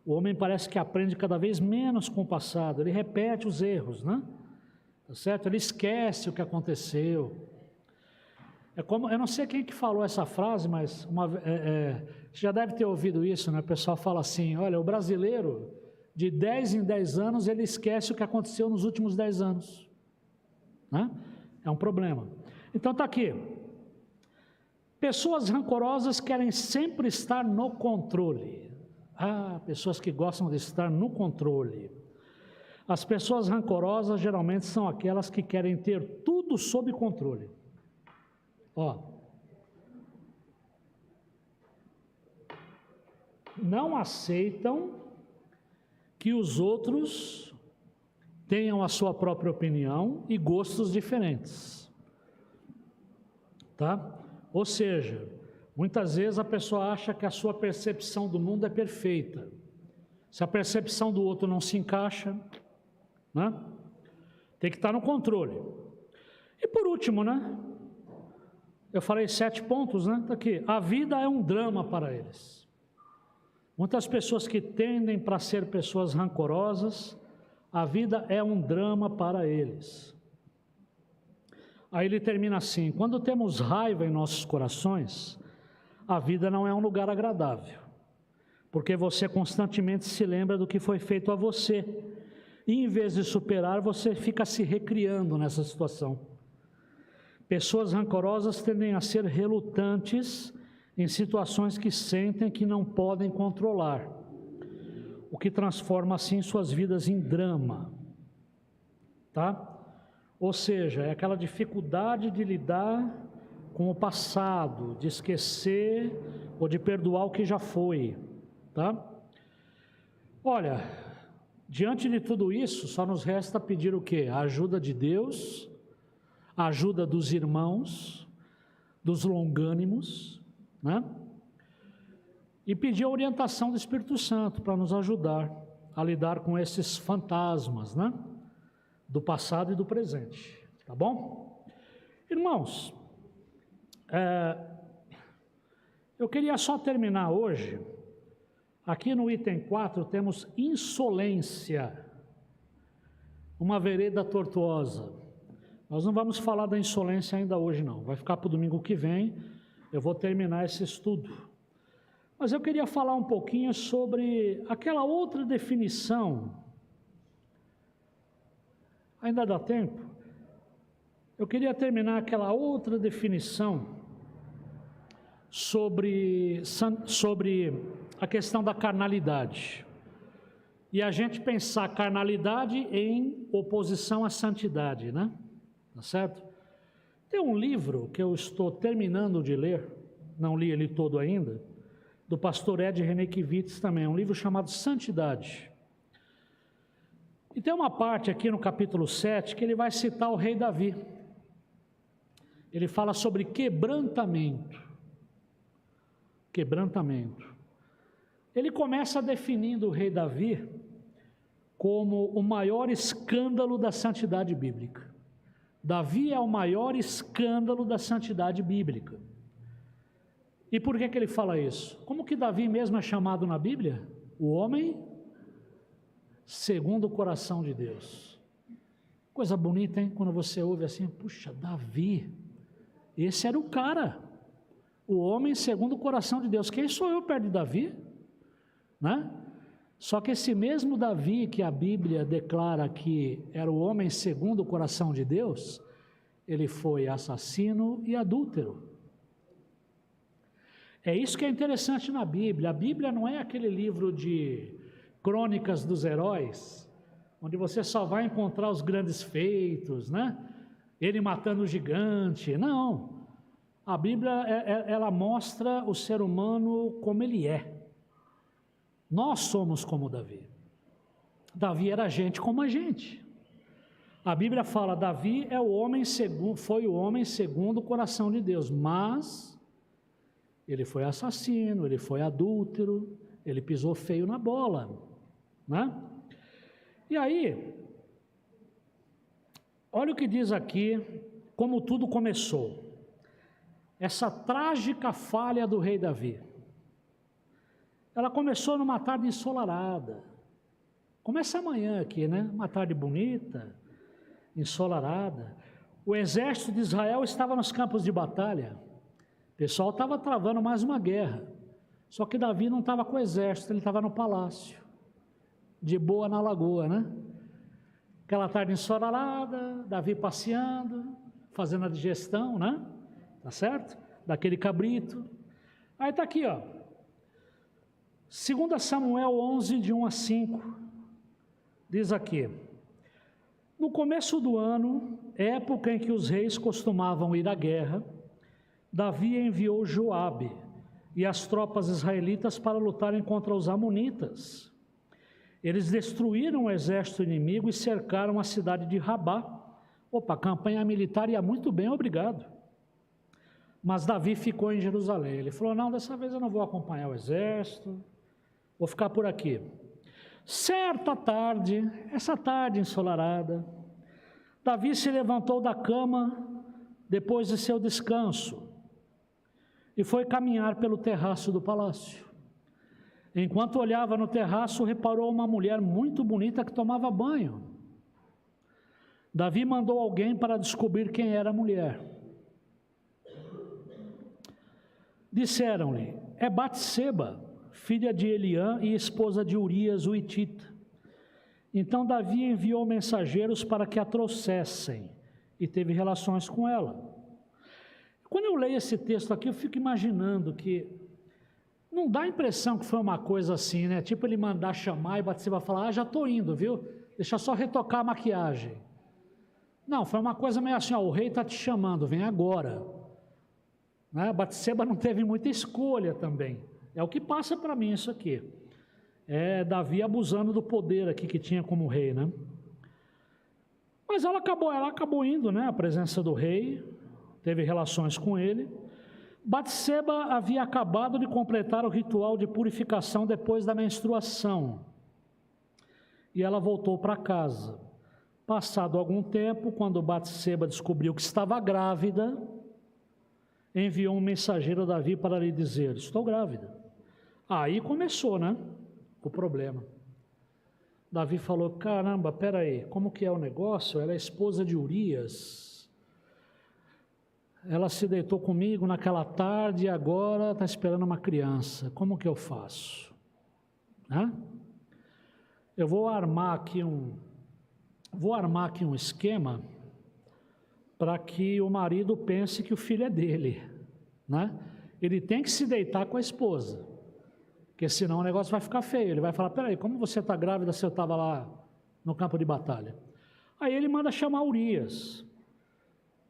[SPEAKER 1] o homem parece que aprende cada vez menos com o passado, ele repete os erros, né? Tá certo? Ele esquece o que aconteceu. É como, eu não sei quem que falou essa frase, mas você já deve ter ouvido isso, né? O pessoal fala assim, olha, o brasileiro, de 10 em 10 anos, ele esquece o que aconteceu nos últimos 10 anos, né? É um problema. Então está aqui. Pessoas rancorosas querem sempre estar no controle. Pessoas que gostam de estar no controle. As pessoas rancorosas geralmente são aquelas que querem ter tudo sob controle. Não aceitam que os outros tenham a sua própria opinião e gostos diferentes, tá? Ou seja, muitas vezes a pessoa acha que a sua percepção do mundo é perfeita. Se a percepção do outro não se encaixa, né? Tem que estar no controle. E por último, né? Eu falei 7 pontos, né? Tá aqui. A vida é um drama para eles. Muitas pessoas que tendem para ser pessoas rancorosas, a vida é um drama para eles. Aí ele termina assim: quando temos raiva em nossos corações, a vida não é um lugar agradável, porque você constantemente se lembra do que foi feito a você, e em vez de superar, você fica se recriando nessa situação. Pessoas rancorosas tendem a ser relutantes em situações que sentem que não podem controlar, o que transforma assim suas vidas em drama, tá? Ou seja, é aquela dificuldade de lidar com o passado, de esquecer ou de perdoar o que já foi, tá? Olha, diante de tudo isso, só nos resta pedir o quê? A ajuda de Deus, a ajuda dos irmãos, dos longânimos, né? E pedir a orientação do Espírito Santo para nos ajudar a lidar com esses fantasmas, né? Do passado e do presente, tá bom? Irmãos, eu queria só terminar hoje, aqui no item 4 temos insolência, uma vereda tortuosa. Nós não vamos falar da insolência ainda hoje não, vai ficar para o domingo que vem, eu vou terminar esse estudo. Mas eu queria falar um pouquinho sobre aquela outra definição. Ainda dá tempo? Eu queria terminar aquela outra definição sobre a questão da carnalidade. E a gente pensar carnalidade em oposição à santidade, né? Tá certo? Tem um livro que eu estou terminando de ler, não li ele todo ainda, do pastor Ed Renekiewicz também, um livro chamado Santidade. E tem uma parte aqui no capítulo 7 que ele vai citar o rei Davi. Ele fala sobre quebrantamento. Quebrantamento. Ele começa definindo o rei Davi como o maior escândalo da santidade bíblica. Davi é o maior escândalo da santidade bíblica. E por que ele fala isso? Como que Davi mesmo é chamado na Bíblia? O homem segundo o coração de Deus. Coisa bonita, hein? Quando você ouve assim, puxa, Davi, esse era o cara, o homem segundo o coração de Deus. Quem sou eu perto de Davi? Né? Só que esse mesmo Davi que a Bíblia declara que era o homem segundo o coração de Deus, ele foi assassino e adúltero. É isso que é interessante na Bíblia. A Bíblia não é aquele livro de crônicas dos heróis, onde você só vai encontrar os grandes feitos, né? ele matando o gigante. Não. A Bíblia, ela mostra o ser humano como ele é. Nós somos como Davi. Davi era gente como a gente. A Bíblia fala, Davi foi o homem segundo o coração de Deus, mas ele foi assassino, ele foi adúltero, ele pisou feio na bola, né? E aí, olha o que diz aqui, como tudo começou. Essa trágica falha do rei Davi. Ela começou numa tarde ensolarada. Começa amanhã aqui, né? Uma tarde bonita, ensolarada. O exército de Israel estava nos campos de batalha. O pessoal estava travando mais uma guerra. Só que Davi não estava com o exército, ele estava no palácio. De boa na lagoa, né? Aquela tarde ensolarada, Davi passeando, fazendo a digestão, né? Tá certo? Daquele cabrito. Aí está aqui, ó. 2 Samuel 11, de 1 a 5, diz aqui: no começo do ano, época em que os reis costumavam ir à guerra, Davi enviou Joabe e as tropas israelitas para lutarem contra os amonitas. Eles destruíram o exército inimigo e cercaram a cidade de Rabá. Opa, a campanha militar ia muito bem, obrigado. Mas Davi ficou em Jerusalém. Ele falou, não, dessa vez eu não vou acompanhar o exército, vou ficar por aqui. Certa tarde, essa tarde ensolarada, Davi se levantou da cama depois de seu descanso e foi caminhar pelo terraço do palácio. Enquanto olhava no terraço, reparou uma mulher muito bonita que tomava banho. Davi mandou alguém para descobrir quem era a mulher. Disseram-lhe, é Batseba, filha de Eliã e esposa de Urias, o hitita. Então Davi enviou mensageiros para que a trouxessem e teve relações com ela. Quando eu leio esse texto aqui, eu fico imaginando que não dá a impressão que foi uma coisa assim, né? Tipo ele mandar chamar e Batseba falar, já estou indo, viu? Deixa só retocar a maquiagem. Não, foi uma coisa meio assim, ó, o rei está te chamando, vem agora. Né? Batseba não teve muita escolha também. É o que passa para mim isso aqui. É Davi abusando do poder aqui que tinha como rei, né? Mas ela acabou indo, né? A presença do rei, teve relações com ele. Batseba havia acabado de completar o ritual de purificação depois da menstruação. E ela voltou para casa. Passado algum tempo, quando Batseba descobriu que estava grávida, enviou um mensageiro a Davi para lhe dizer, estou grávida. Aí começou, né, o problema. Davi falou, caramba, peraí, como que é o negócio? Ela é esposa de Urias. Ela se deitou comigo naquela tarde e agora está esperando uma criança. Como que eu faço? Né? Eu vou armar aqui um esquema para que o marido pense que o filho é dele, né? Ele tem que se deitar com a esposa, porque senão o negócio vai ficar feio. Ele vai falar, peraí, como você está grávida se eu estava lá no campo de batalha? Aí ele manda chamar Urias.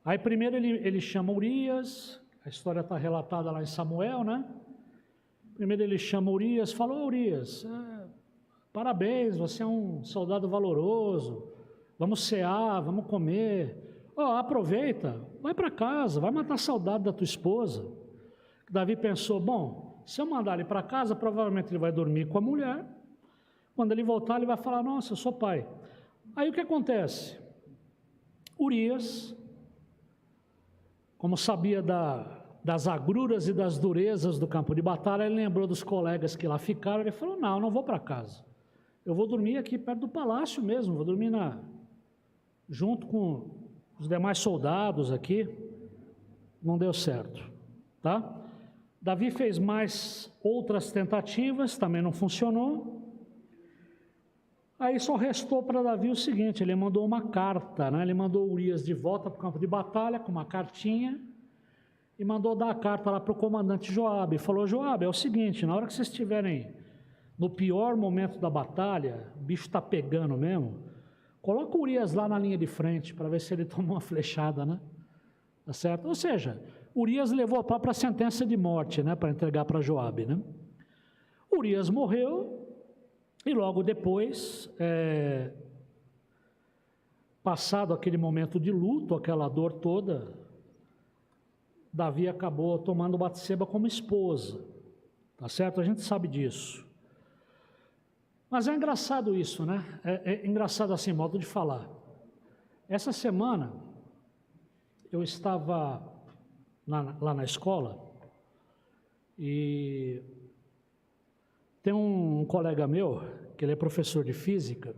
[SPEAKER 1] Aí primeiro ele chama Urias, a história está relatada lá em Samuel, né? Primeiro ele chama Urias, falou, Urias, parabéns, você é um soldado valoroso, vamos cear, vamos comer. Aproveita, vai para casa, vai matar a saudade da tua esposa. Davi pensou, bom, se eu mandar ele para casa, provavelmente ele vai dormir com a mulher. Quando ele voltar, ele vai falar, nossa, eu sou pai. Aí o que acontece? Urias, como sabia das agruras e das durezas do campo de batalha, ele lembrou dos colegas que lá ficaram, ele falou, não, eu não vou para casa. Eu vou dormir aqui perto do palácio mesmo, vou dormir junto com os demais soldados aqui. Não deu certo, tá? Davi fez mais outras tentativas, também não funcionou. Aí só restou para Davi o seguinte, ele mandou uma carta, né? Ele mandou Urias de volta para o campo de batalha com uma cartinha e mandou dar a carta lá para o comandante Joabe. Falou, Joabe, é o seguinte, na hora que vocês estiverem no pior momento da batalha, o bicho está pegando mesmo, Coloca o Urias lá na linha de frente para ver se ele toma uma flechada, né? Tá certo? Ou seja, Urias levou a própria sentença de morte, né, para entregar para Joabe, né? Urias morreu e logo depois, passado aquele momento de luto, aquela dor toda, Davi acabou tomando Batseba como esposa, tá certo? A gente sabe disso. Mas é engraçado isso, né? É engraçado assim, modo de falar. Essa semana, eu estava lá na escola e tem um colega meu, que ele é professor de física,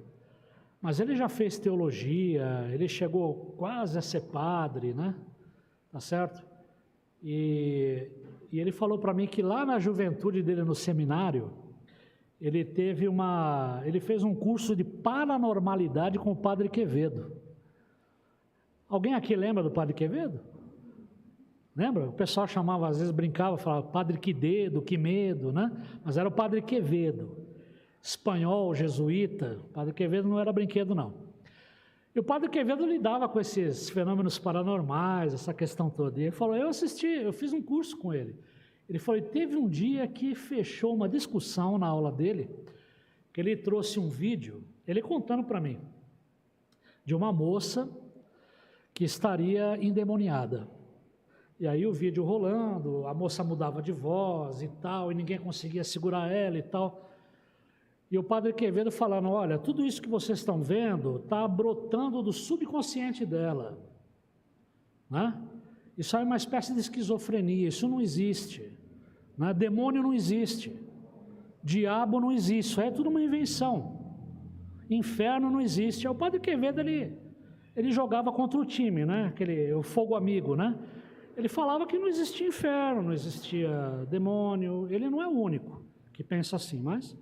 [SPEAKER 1] mas ele já fez teologia, ele chegou quase a ser padre, né? Tá certo? E ele falou para mim que lá na juventude dele no seminário, ele fez um curso de paranormalidade com o Padre Quevedo. Alguém aqui lembra do Padre Quevedo? Lembra? O pessoal chamava, às vezes brincava, falava Padre Quidedo, que medo, né? Mas era o Padre Quevedo, espanhol, jesuíta. O Padre Quevedo não era brinquedo, não. E o Padre Quevedo lidava com esses fenômenos paranormais, essa questão toda. E ele falou, eu fiz um curso com ele. Ele falou, teve um dia que fechou uma discussão na aula dele, que ele trouxe um vídeo, ele contando para mim, de uma moça que estaria endemoniada. E aí o vídeo rolando, a moça mudava de voz e tal, e ninguém conseguia segurar ela e tal. E o Padre Quevedo falando, olha, tudo isso que vocês estão vendo está brotando do subconsciente dela, né? Isso é uma espécie de esquizofrenia, isso não existe, né? Demônio não existe, diabo não existe, isso é tudo uma invenção, inferno não existe. O Padre Quevedo, ele jogava contra o time, né? O fogo amigo, né? Ele falava que não existia inferno, não existia demônio, ele não é o único que pensa assim, mas...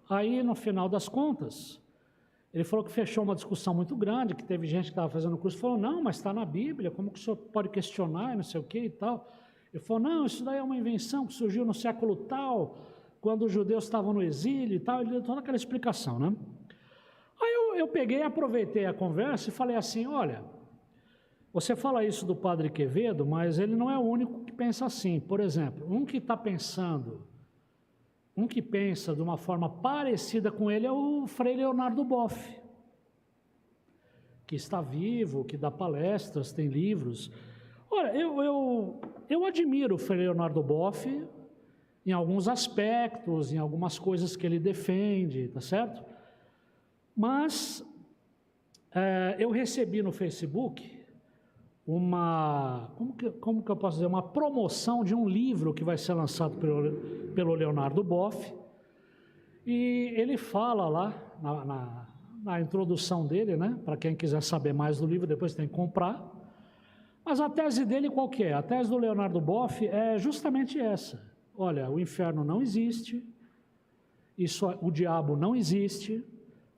[SPEAKER 1] Aí no final das contas, ele falou que fechou uma discussão muito grande, que teve gente que estava fazendo o curso, falou, não, mas está na Bíblia, como que o senhor pode questionar, não sei o que e tal. Ele falou, não, isso daí é uma invenção que surgiu no século tal, quando os judeus estavam no exílio e tal, ele deu toda aquela explicação, né? Aí eu peguei, aproveitei a conversa e falei assim, olha, você fala isso do Padre Quevedo, mas ele não é o único que pensa assim. Por exemplo, um que pensa de uma forma parecida com ele é o Frei Leonardo Boff, que está vivo, que dá palestras, tem livros. Olha, eu admiro o Frei Leonardo Boff em alguns aspectos, em algumas coisas que ele defende, tá certo? Mas eu recebi no Facebook como que eu posso dizer, uma promoção de um livro que vai ser lançado pelo Leonardo Boff, e ele fala lá na introdução dele, né, para quem quiser saber mais do livro, depois tem que comprar, mas a tese dele qual que é? A tese do Leonardo Boff é justamente essa, olha, o inferno não existe, o diabo não existe,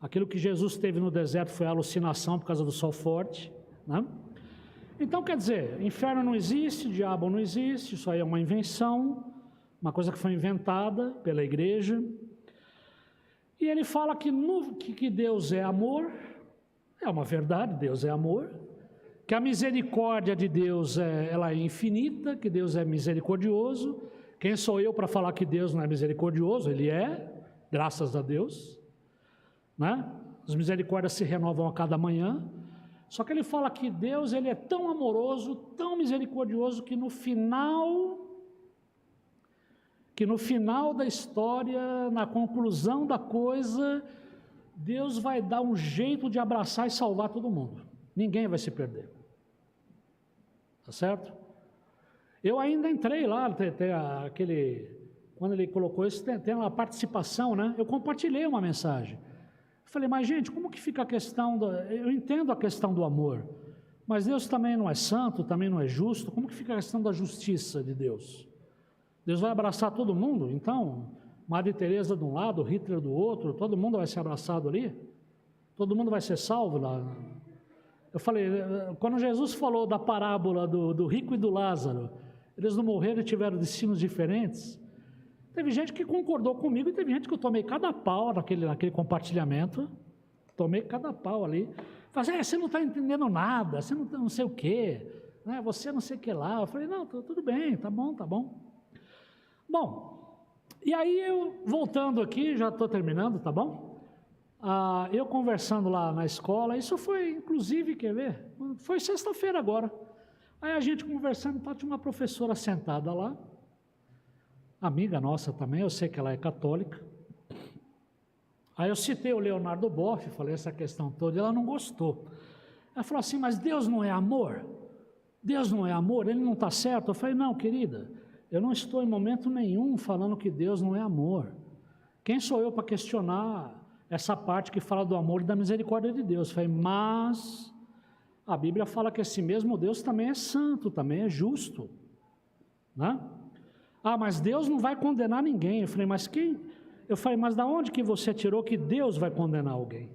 [SPEAKER 1] aquilo que Jesus teve no deserto foi alucinação por causa do sol forte, né? Então, quer dizer, inferno não existe, diabo não existe, isso aí é uma invenção, uma coisa que foi inventada pela igreja. E ele fala que Deus é amor, é uma verdade, Deus é amor, que a misericórdia de Deus ela é infinita, que Deus é misericordioso. Quem sou eu para falar que Deus não é misericordioso? Ele é, graças a Deus, né? As misericórdias se renovam a cada manhã. Só que ele fala que Deus ele é tão amoroso, tão misericordioso, que no final da história, na conclusão da coisa, Deus vai dar um jeito de abraçar e salvar todo mundo. Ninguém vai se perder. Tá certo? Eu ainda entrei lá, quando ele colocou isso, tem uma participação, né? Eu compartilhei uma mensagem. Falei, mas gente, como que fica a questão, eu entendo a questão do amor, mas Deus também não é santo, também não é justo, como que fica a questão da justiça de Deus? Deus vai abraçar todo mundo? Então, Madre Teresa de um lado, Hitler do outro, todo mundo vai ser abraçado ali? Todo mundo vai ser salvo lá? Eu falei, quando Jesus falou da parábola do rico e do Lázaro, eles não morreram e tiveram destinos diferentes? Teve gente que concordou comigo e teve gente que eu tomei cada pau naquele compartilhamento. Tomei cada pau ali. Falei, você não está entendendo nada, você não sei o quê, né? Você não sei o que lá. Eu falei, não, tudo bem, tá bom. Bom, e aí eu, voltando aqui, já estou terminando, tá bom? Eu conversando lá na escola, isso foi, inclusive, quer ver? Foi sexta-feira agora. Aí a gente conversando, tinha uma professora sentada lá, amiga nossa também, eu sei que ela é católica. Aí eu citei o Leonardo Boff, falei essa questão toda, e ela não gostou. Ela falou assim, mas Deus não é amor? Deus não é amor? Ele não está certo? Eu falei, não, querida, eu não estou em momento nenhum falando que Deus não é amor. Quem sou eu para questionar essa parte que fala do amor e da misericórdia de Deus? Eu falei, mas a Bíblia fala que esse mesmo Deus também é santo, também é justo, né? Mas Deus não vai condenar ninguém. Eu falei, mas quem... Eu falei, mas da onde que você tirou que Deus vai condenar alguém?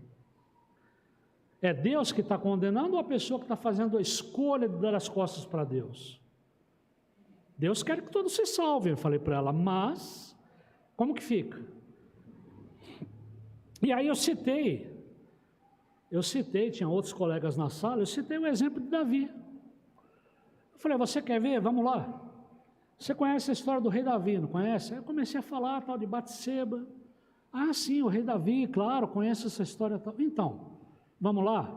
[SPEAKER 1] É Deus que está condenando ou a pessoa que está fazendo a escolha de dar as costas para Deus? Deus quer que todos se salvem, eu falei para ela, mas como que fica? E aí eu citei, tinha outros colegas na sala, eu citei o exemplo de Davi. Eu falei, você quer ver? Vamos lá. Você conhece a história do rei Davi, não conhece? Aí eu comecei a falar tal de Batseba. Sim, o rei Davi, claro, conheço essa história tal. Então, vamos lá.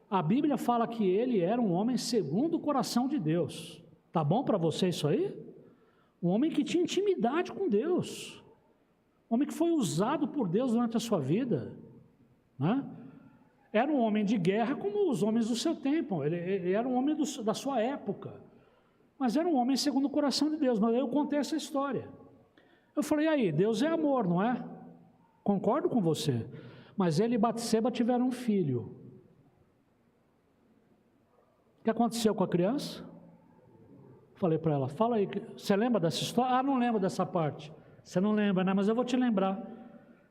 [SPEAKER 1] A Bíblia fala que ele era um homem segundo o coração de Deus. Tá bom para você isso aí? Um homem que tinha intimidade com Deus. Um homem que foi usado por Deus durante a sua vida, né? Era um homem de guerra como os homens do seu tempo. Ele era um homem da sua época. Mas era um homem segundo o coração de Deus. Mas eu contei essa história. Eu falei, aí, Deus é amor, não é? Concordo com você. Mas ele e Batseba tiveram um filho. O que aconteceu com a criança? Falei para ela, fala aí, você lembra dessa história? Não lembro dessa parte. Você não lembra, né? Mas eu vou te lembrar.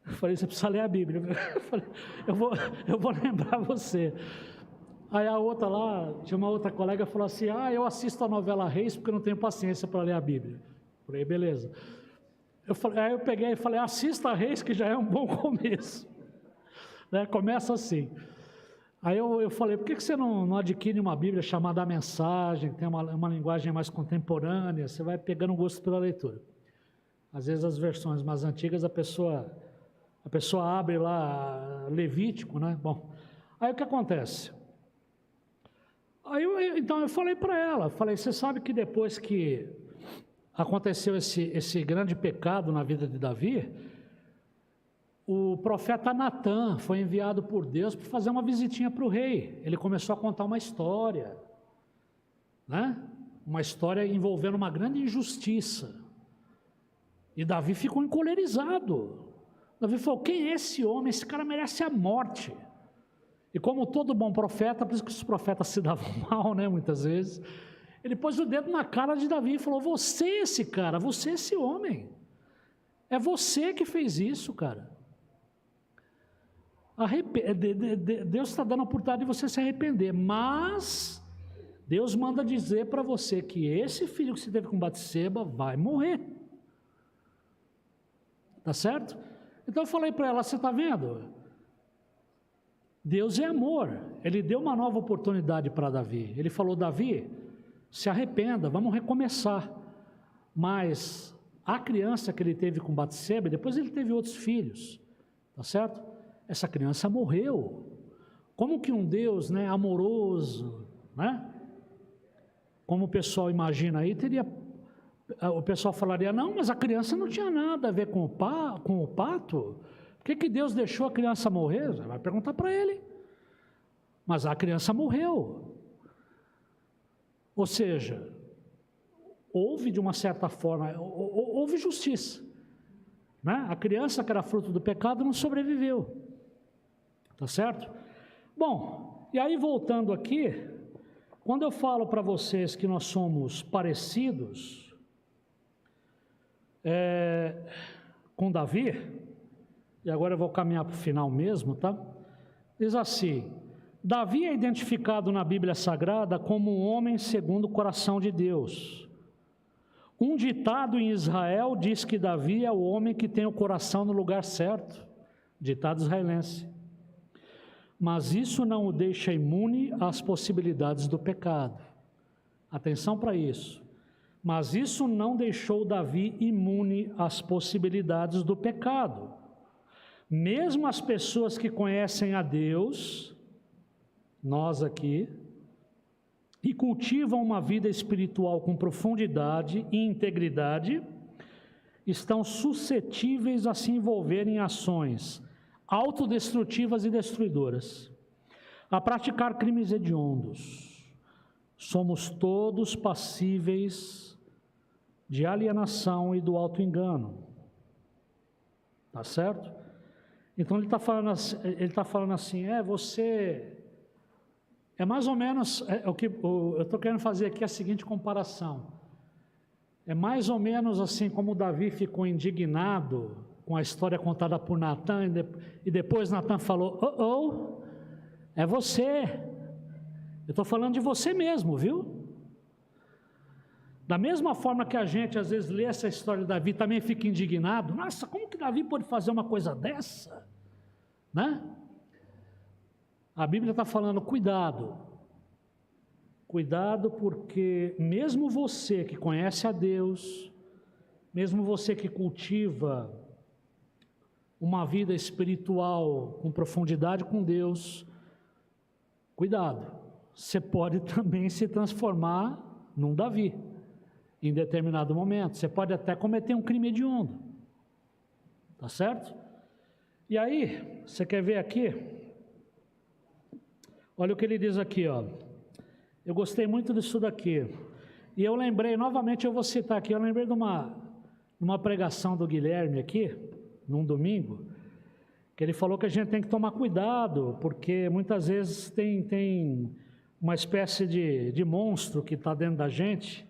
[SPEAKER 1] Eu falei, você precisa ler a Bíblia. Eu falei, eu vou lembrar você. Aí a outra lá, tinha uma outra colega, falou assim, eu assisto a novela Reis porque eu não tenho paciência para ler a Bíblia. Eu falei, beleza. Aí eu peguei e falei, assista a Reis que já é um bom começo. Né? Começa assim. Aí eu falei, por que você não adquire uma Bíblia chamada A Mensagem, que tem uma linguagem mais contemporânea, você vai pegando gosto pela leitura. Às vezes as versões mais antigas a pessoa abre lá Levítico, né? Bom, aí o que acontece? Então eu falei para ela, você sabe que depois que aconteceu esse grande pecado na vida de Davi, o profeta Natã foi enviado por Deus para fazer uma visitinha para o rei. Ele começou a contar uma história, né? Uma história envolvendo uma grande injustiça. E Davi ficou encolerizado. Davi falou, quem é esse homem? Esse cara merece a morte. E como todo bom profeta, por isso que os profetas se davam mal, né, muitas vezes, ele pôs o dedo na cara de Davi e falou, você esse cara, você esse homem, é você que fez isso, cara. Deus está dando a oportunidade de você se arrepender, mas Deus manda dizer para você que esse filho que você teve com Batseba vai morrer, tá certo? Então eu falei para ela, você está vendo? Deus é amor, Ele deu uma nova oportunidade para Davi. Ele falou, Davi, se arrependa, vamos recomeçar. Mas a criança que ele teve com Batseba, depois ele teve outros filhos, tá certo? Essa criança morreu. Como que um Deus, né, amoroso, né? Como o pessoal imagina aí, o pessoal falaria, não, mas a criança não tinha nada a ver com o pato. Por que Deus deixou a criança morrer? Você vai perguntar para ele. Mas a criança morreu. Ou seja, houve de uma certa forma, houve justiça, né? A criança que era fruto do pecado não sobreviveu. Tá certo? Bom, e aí voltando aqui, quando eu falo para vocês que nós somos parecidos com Davi, e agora eu vou caminhar para o final mesmo, tá? Diz assim, Davi é identificado na Bíblia Sagrada como um homem segundo o coração de Deus. Um ditado em Israel diz que Davi é o homem que tem o coração no lugar certo, ditado israelense. Mas isso não o deixa imune às possibilidades do pecado. Atenção para isso. Mas isso não deixou Davi imune às possibilidades do pecado. Mesmo as pessoas que conhecem a Deus, nós aqui, e cultivam uma vida espiritual com profundidade e integridade, estão suscetíveis a se envolver em ações autodestrutivas e destruidoras, a praticar crimes hediondos. Somos todos passíveis de alienação e do auto-engano. Tá certo? Então ele está falando assim, você... É mais ou menos, eu estou querendo fazer aqui a seguinte comparação. É mais ou menos assim como Davi ficou indignado com a história contada por Natã, e depois Natã falou, é você. Eu estou falando de você mesmo, viu? Da mesma forma que a gente às vezes lê essa história de Davi, também fica indignado. Nossa, como que Davi pode fazer uma coisa dessa? Né? A Bíblia está falando, cuidado, porque mesmo você que conhece a Deus, mesmo você que cultiva uma vida espiritual com profundidade com Deus, cuidado, você pode também se transformar num Davi, em determinado momento, você pode até cometer um crime hediondo, tá certo? E aí, você quer ver aqui? Olha o que ele diz aqui, ó. Eu gostei muito disso daqui. E eu lembrei, novamente eu vou citar aqui, eu lembrei de uma pregação do Guilherme aqui, num domingo, que ele falou que a gente tem que tomar cuidado, porque muitas vezes tem uma espécie de monstro que está dentro da gente,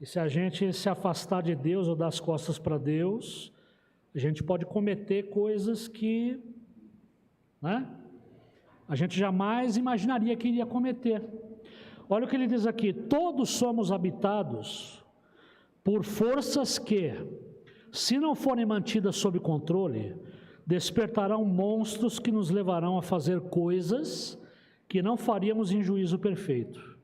[SPEAKER 1] e se a gente se afastar de Deus ou dar as costas para Deus, a gente pode cometer coisas que, né, a gente jamais imaginaria que iria cometer. Olha o que ele diz aqui, todos somos habitados por forças que, se não forem mantidas sob controle, despertarão monstros que nos levarão a fazer coisas que não faríamos em juízo perfeito.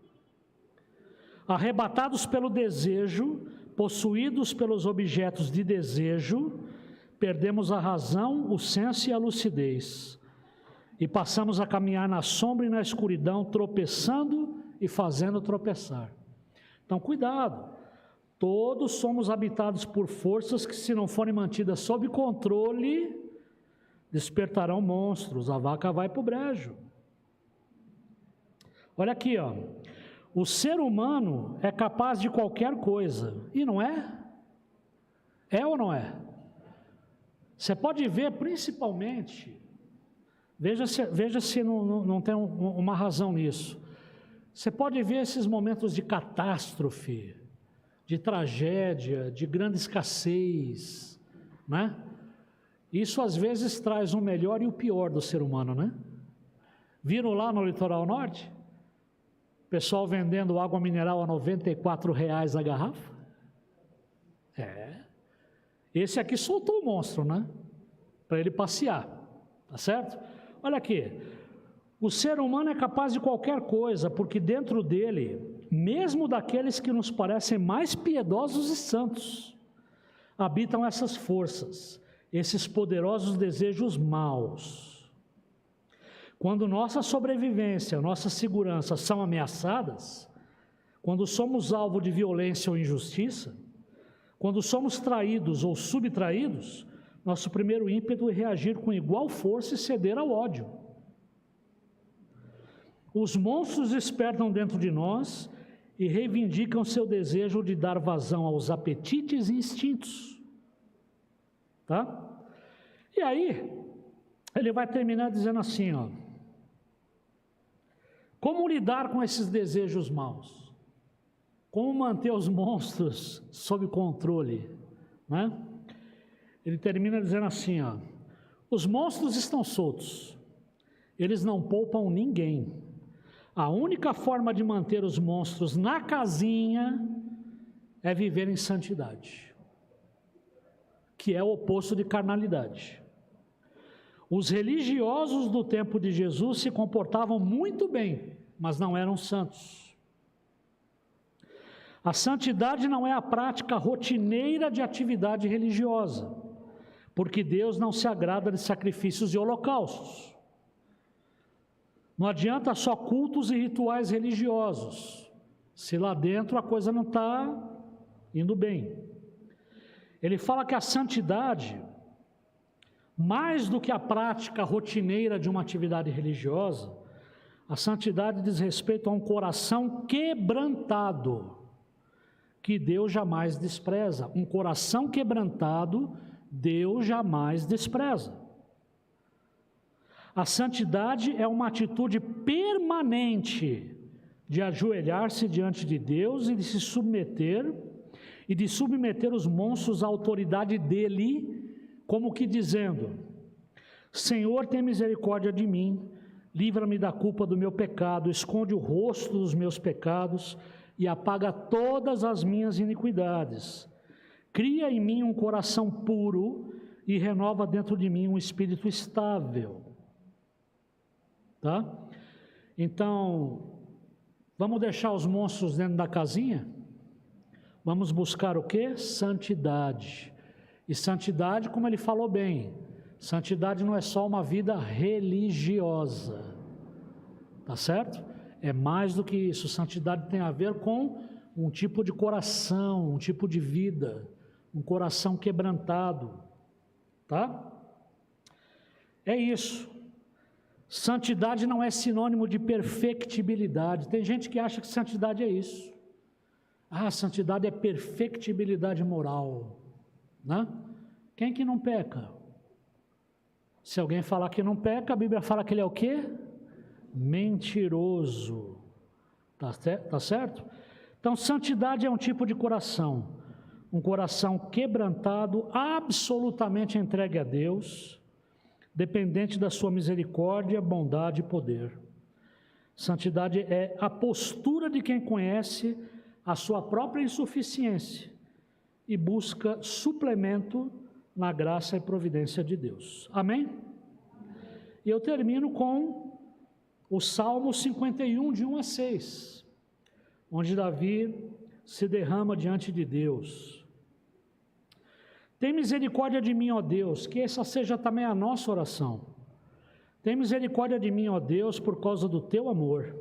[SPEAKER 1] Arrebatados pelo desejo, possuídos pelos objetos de desejo, perdemos a razão, o senso e a lucidez, e passamos a caminhar na sombra e na escuridão, tropeçando e fazendo tropeçar. Então, cuidado, todos somos habitados por forças que, se não forem mantidas sob controle, despertarão monstros, a vaca vai para o brejo. Olha aqui, ó. O ser humano é capaz de qualquer coisa, e não é? É ou não é? Você pode ver principalmente, veja se não tem uma razão nisso. Você pode ver esses momentos de catástrofe, de tragédia, de grande escassez, né? Isso às vezes traz o melhor e o pior do ser humano, né? Viram lá no litoral norte? Pessoal vendendo água mineral a R$94 a garrafa? Esse aqui soltou o monstro, né? Para ele passear, tá certo? Olha aqui, o ser humano é capaz de qualquer coisa, porque dentro dele, mesmo daqueles que nos parecem mais piedosos e santos, habitam essas forças, esses poderosos desejos maus. Quando nossa sobrevivência, nossa segurança são ameaçadas, quando somos alvo de violência ou injustiça, quando somos traídos ou subtraídos, nosso primeiro ímpeto é reagir com igual força e ceder ao ódio. Os monstros despertam dentro de nós e reivindicam seu desejo de dar vazão aos apetites e instintos. Tá? E aí, ele vai terminar dizendo assim, ó. Como lidar com esses desejos maus? Como manter os monstros sob controle, né? Ele termina dizendo assim, ó. Os monstros estão soltos. Eles não poupam ninguém. A única forma de manter os monstros na casinha é viver em santidade, que é o oposto de carnalidade. Os religiosos do tempo de Jesus se comportavam muito bem, mas não eram santos. A santidade não é a prática rotineira de atividade religiosa, porque Deus não se agrada de sacrifícios e holocaustos. Não adianta só cultos e rituais religiosos, se lá dentro a coisa não está indo bem. Ele fala que a santidade, mais do que a prática rotineira de uma atividade religiosa, a santidade diz respeito a um coração quebrantado, que Deus jamais despreza. Um coração quebrantado, Deus jamais despreza. A santidade é uma atitude permanente de ajoelhar-se diante de Deus e de se submeter, e de submeter os monstros à autoridade dele, como que dizendo: Senhor, tem misericórdia de mim, livra-me da culpa do meu pecado, esconde o rosto dos meus pecados e apaga todas as minhas iniquidades. Cria em mim um coração puro e renova dentro de mim um espírito estável. Tá? Então, vamos deixar os monstros dentro da casinha? Vamos buscar o quê? Santidade. E santidade, como ele falou bem, santidade não é só uma vida religiosa, tá certo? É mais do que isso. Santidade tem a ver com um tipo de coração, um tipo de vida, um coração quebrantado, tá? É isso. Santidade não é sinônimo de perfectibilidade. Tem gente que acha que santidade é isso. Ah, santidade é perfectibilidade moral, né? Quem que não peca? Se alguém falar que não peca, a Bíblia fala que ele é o quê? Mentiroso. Tá certo? Então, santidade é um tipo de coração, um coração quebrantado, absolutamente entregue a Deus, dependente da sua misericórdia, bondade e poder. Santidade é a postura de quem conhece a sua própria insuficiência e busca suplemento na graça e providência de Deus. Amém? E eu termino com o Salmo 51, de 1 a 6, onde Davi se derrama diante de Deus. Tem misericórdia de mim, ó Deus, que essa seja também a nossa oração. Tem misericórdia de mim, ó Deus, por causa do teu amor.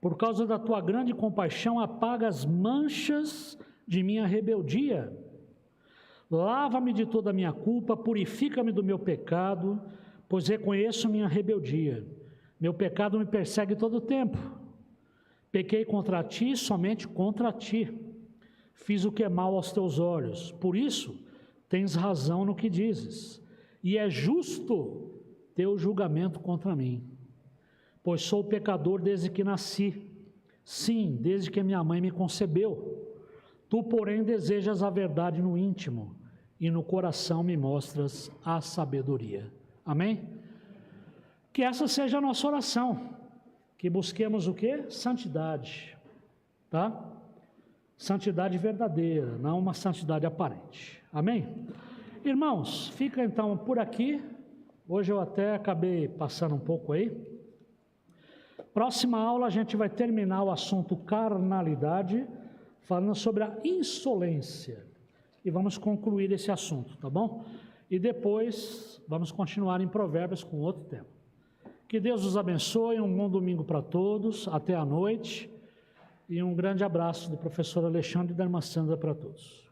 [SPEAKER 1] Por causa da tua grande compaixão, apaga as manchas de minha rebeldia. Lava-me de toda a minha culpa, purifica-me do meu pecado, pois reconheço minha rebeldia. Meu pecado me persegue todo o tempo. Pequei contra ti, somente contra ti. Fiz o que é mal aos teus olhos. Por isso, tens razão no que dizes. E é justo teu julgamento contra mim. Pois sou pecador desde que nasci. Sim, desde que minha mãe me concebeu. Tu, porém, desejas a verdade no íntimo, e no coração me mostras a sabedoria. Amém? Que essa seja a nossa oração, que busquemos o quê? Santidade, tá? Santidade verdadeira, não uma santidade aparente. Amém? Irmãos, fica então por aqui. Hoje eu até acabei passando um pouco aí. Próxima aula a gente vai terminar o assunto carnalidade, falando sobre a insolência. E vamos concluir esse assunto, tá bom? E depois vamos continuar em Provérbios com outro tema. Que Deus os abençoe, um bom domingo para todos, até a noite, e um grande abraço do professor Alexandre e da irmã Sandra para todos.